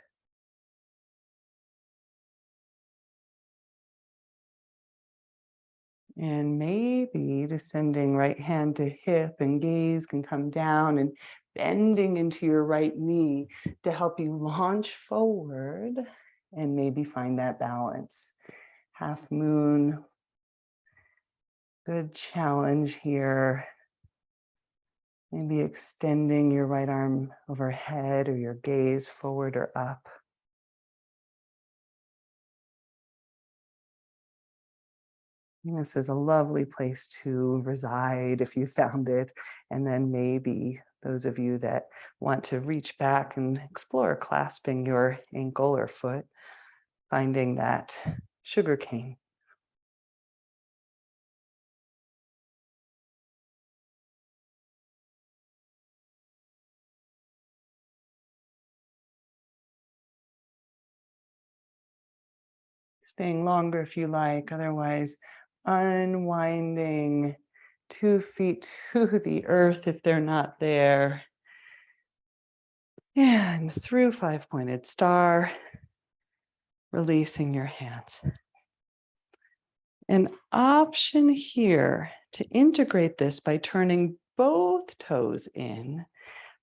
And maybe descending right hand to hip, and gaze can come down and bending into your right knee to help you launch forward and maybe find that balance. Half moon, good challenge here. Maybe extending your right arm overhead, or your gaze forward or up. And this is a lovely place to reside if you found it. And then maybe those of you that want to reach back and explore clasping your ankle or foot, finding that sugarcane. Staying longer if you like, otherwise unwinding 2 feet to the earth if they're not there. And through 5-pointed star, releasing your hands. An option here to integrate this by turning both toes in,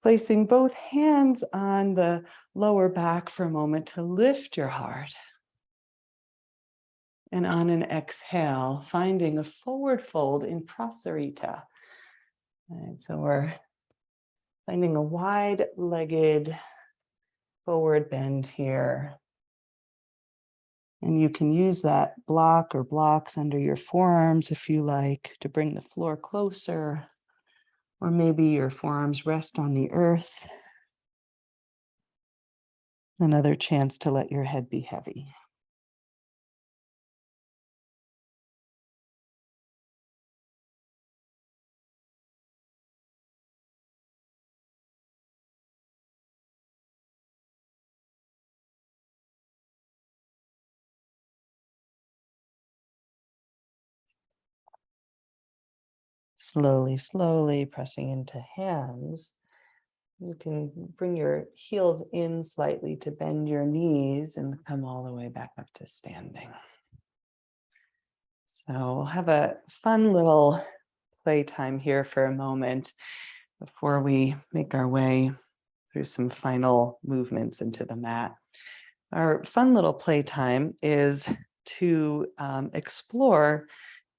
placing both hands on the lower back for a moment to lift your heart. And on an exhale, finding a forward fold in Prasarita. And so we're finding a wide-legged forward bend here. And you can use that block or blocks under your forearms if you like to bring the floor closer, or maybe your forearms rest on the earth. Another chance to let your head be heavy. Slowly, slowly pressing into hands. You can bring your heels in slightly to bend your knees and come all the way back up to standing. So we'll have a fun little playtime here for a moment before we make our way through some final movements into the mat. Our fun little playtime is to explore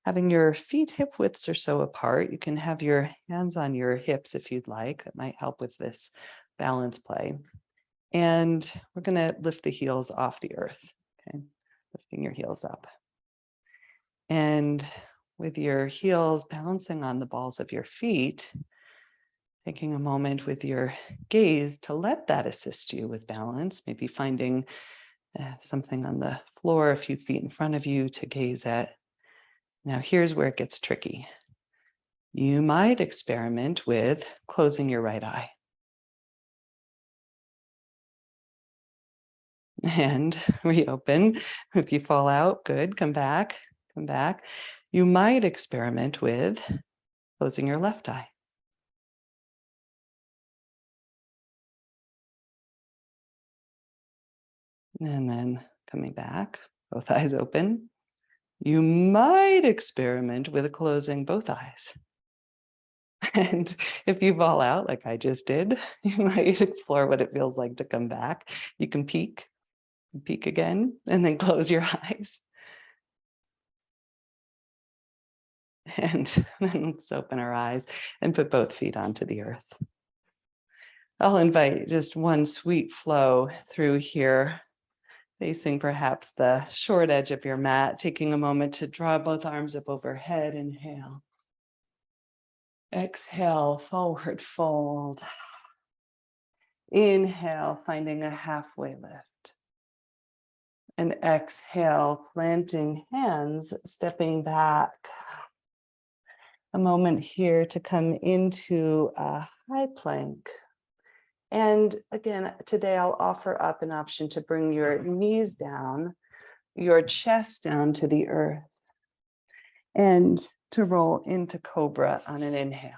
having your feet hip widths or so apart. You can have your hands on your hips if you'd like. That might help with this balance play. And we're going to lift the heels off the earth. Okay, lifting your heels up. And with your heels balancing on the balls of your feet, taking a moment with your gaze to let that assist you with balance, maybe finding something on the floor a few feet in front of you to gaze at. Now, here's where it gets tricky. You might experiment with closing your right eye. And reopen. If you fall out, good, come back, come back. You might experiment with closing your left eye. And then coming back, both eyes open. You might experiment with closing both eyes. And if you fall out, like I just did, you might explore what it feels like to come back. You can peek again, and then close your eyes. And then let's open our eyes and put both feet onto the earth. I'll invite just one sweet flow through here, facing perhaps the short edge of your mat, taking a moment to draw both arms up overhead. Inhale. Exhale, forward fold. Inhale, finding a halfway lift. And exhale, planting hands, stepping back. A moment here to come into a high plank. And again, today I'll offer up an option to bring your knees down, your chest down to the earth, and to roll into cobra on an inhale.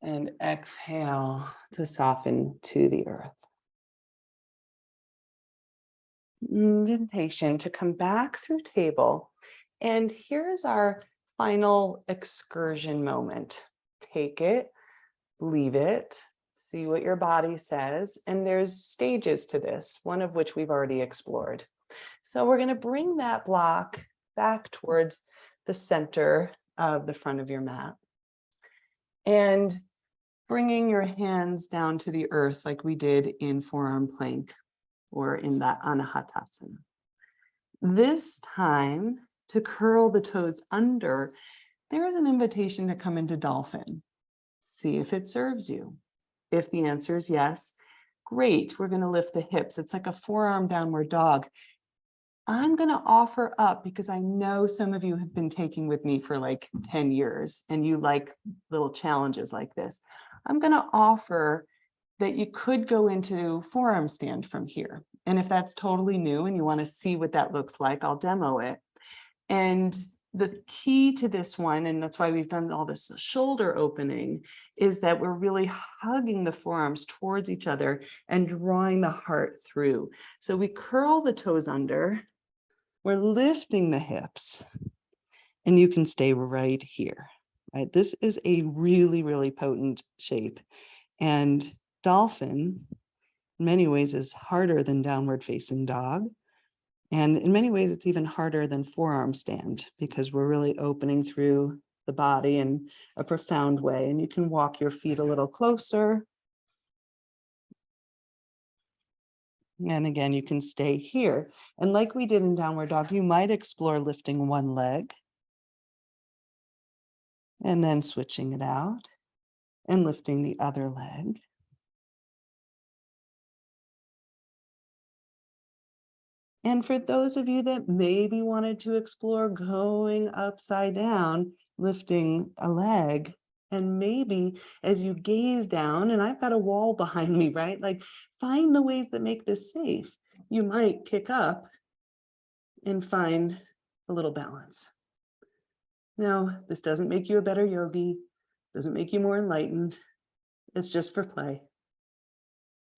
And exhale to soften to the earth. Invitation to come back through table. And here's our final excursion moment. Take it, leave it, see what your body says. And there's stages to this, one of which we've already explored. So we're going to bring that block back towards the center of the front of your mat. And bringing your hands down to the earth like we did in forearm plank or in that Anahatasana. This time, to curl the toes under, there is an invitation to come into dolphin. See if it serves you. If the answer is yes, great, we're going to lift the hips. It's like a forearm downward dog. I'm going to offer up, because I know some of you have been taking with me for like 10 years and you like little challenges like this. I'm going to offer that you could go into forearm stand from here. And if that's totally new and you want to see what that looks like, I'll demo it. And the key to this one, and that's why we've done all this shoulder opening, is that we're really hugging the forearms towards each other and drawing the heart through. So we curl the toes under, we're lifting the hips, and you can stay right here, right? This is a really, really potent shape. And dolphin, in many ways, is harder than downward facing dog. And in many ways, it's even harder than forearm stand because we're really opening through the body in a profound way. And you can walk your feet a little closer. And again, you can stay here. And like we did in downward dog, you might explore lifting one leg and then switching it out and lifting the other leg. And for those of you that maybe wanted to explore going upside down, lifting a leg, and maybe as you gaze down, and I've got a wall behind me, right? Like find the ways that make this safe. You might kick up and find a little balance. Now, this doesn't make you a better yogi, doesn't make you more enlightened. It's just for play,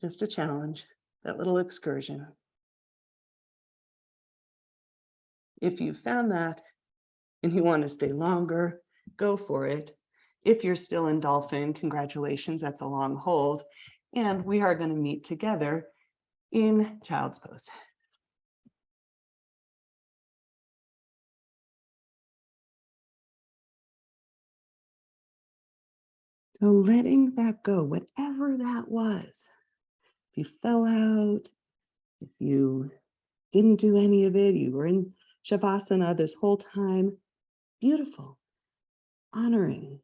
just a challenge, that little excursion. If you found that and you want to stay longer, go for it. If you're still in dolphin, congratulations, that's a long hold. And we are going to meet together in child's pose. So letting that go, whatever that was, if you fell out, if you didn't do any of it, you were in Shavasana this whole time, beautiful, honoring.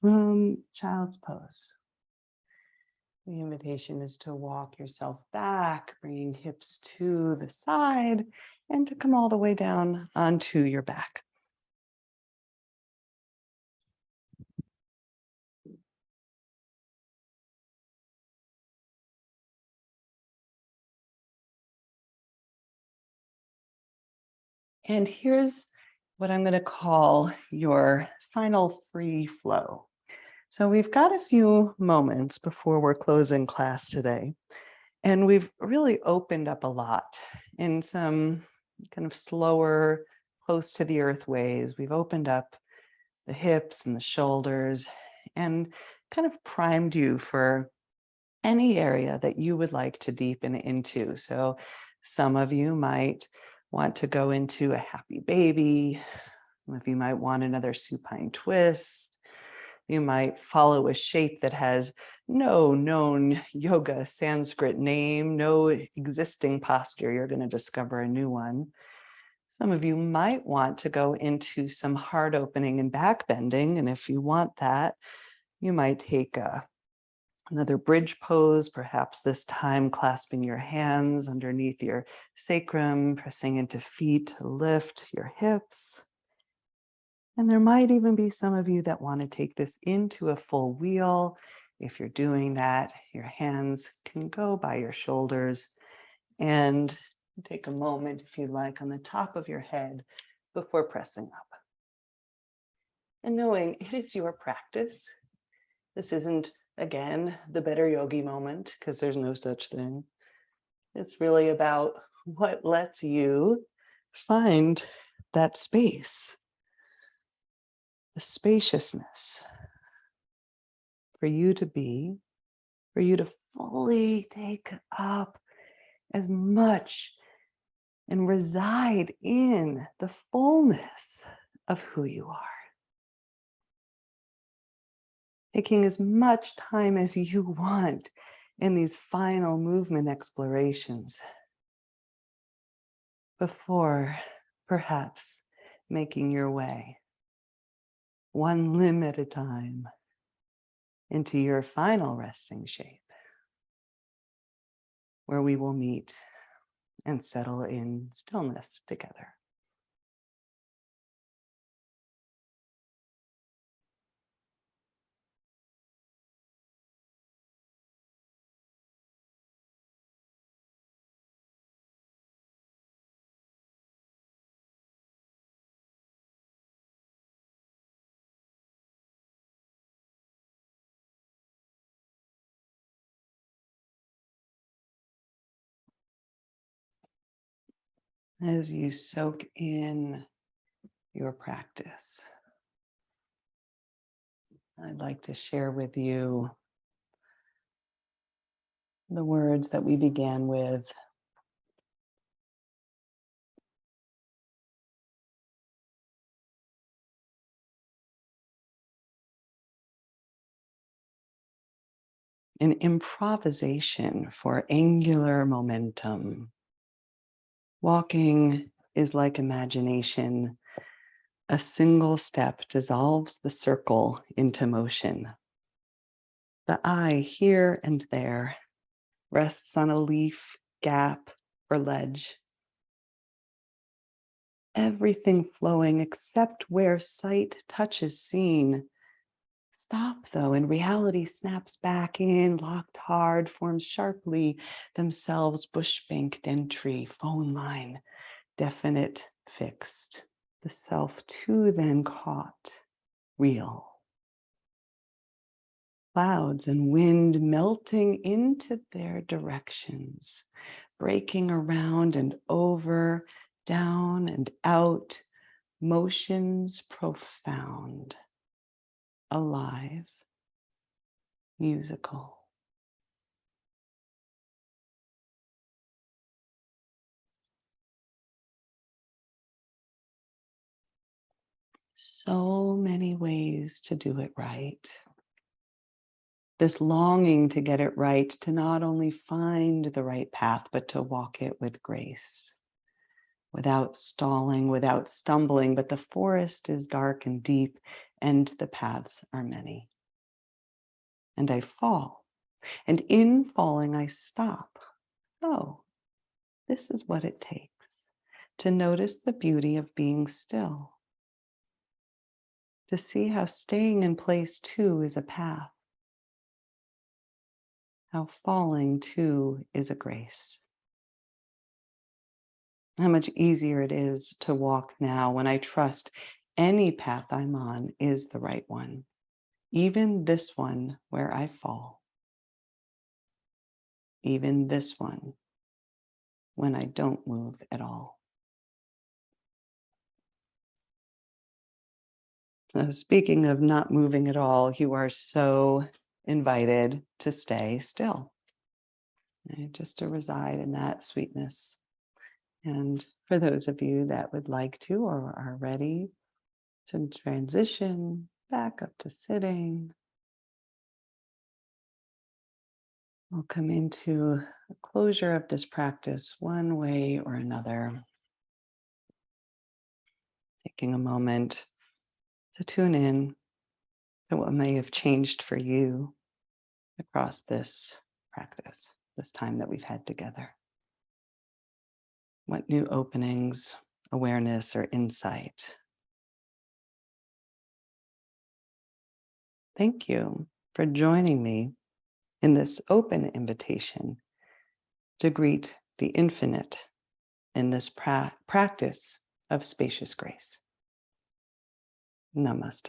From child's pose, the invitation is to walk yourself back, bringing hips to the side, and to come all the way down onto your back. And here's what I'm going to call your final free flow. So we've got a few moments before we're closing class today, and we've really opened up a lot in some kind of slower, close to the earth ways. We've opened up the hips and the shoulders and kind of primed you for any area that you would like to deepen into. So some of you might want to go into a happy baby. Some of you might want another supine twist. You might follow a shape that has no known yoga Sanskrit name, no existing posture. You're going to discover a new one. Some of you might want to go into some heart opening and back bending. And if you want that, you might take another bridge pose, perhaps this time clasping your hands underneath your sacrum, pressing into feet to lift your hips. And there might even be some of you that want to take this into a full wheel. If you're doing that, your hands can go by your shoulders and take a moment, if you like, on the top of your head before pressing up. And knowing it is your practice. This isn't, again, the better yogi moment, because there's no such thing. It's really about what lets you find that space, the spaciousness for you to be, for you to fully take up as much and reside in the fullness of who you are. Taking as much time as you want in these final movement explorations before perhaps making your way one limb at a time into your final resting shape, where we will meet and settle in stillness together. as you soak in your practice, I'd like to share with you the words that we began with. An improvisation for angular momentum. Walking is like imagination. A single step dissolves the circle into motion. The eye here and there rests on a leaf, gap, or ledge. Everything flowing except where sight touches seen. Stop, though, and reality snaps back in, locked hard, forms sharply, themselves bush-banked entry, phone line, definite, fixed. The self too then caught, real. Clouds and wind melting into their directions, breaking around and over, down and out, motions profound, alive, musical. So many ways to do it right. This longing to get it right, to not only find the right path, but to walk it with grace, without stalling, without stumbling. But the forest is dark and deep, and the paths are many. And I fall, and in falling, I stop. Oh, this is what it takes to notice the beauty of being still, to see how staying in place too is a path, how falling too is a grace. How much easier it is to walk now when I trust any path I'm on is the right one, even this one where I fall, even this one when I don't move at all. Speaking of not moving at all, you are so invited to stay still, right? Just to reside in that sweetness. And for those of you that would like to or are ready to transition back up to sitting, we'll come into a closure of this practice one way or another. Taking a moment to tune in to what may have changed for you across this practice, this time that we've had together. What new openings, awareness, or insight? Thank you for joining me in this open invitation to greet the infinite in this practice of spacious grace. Namaste.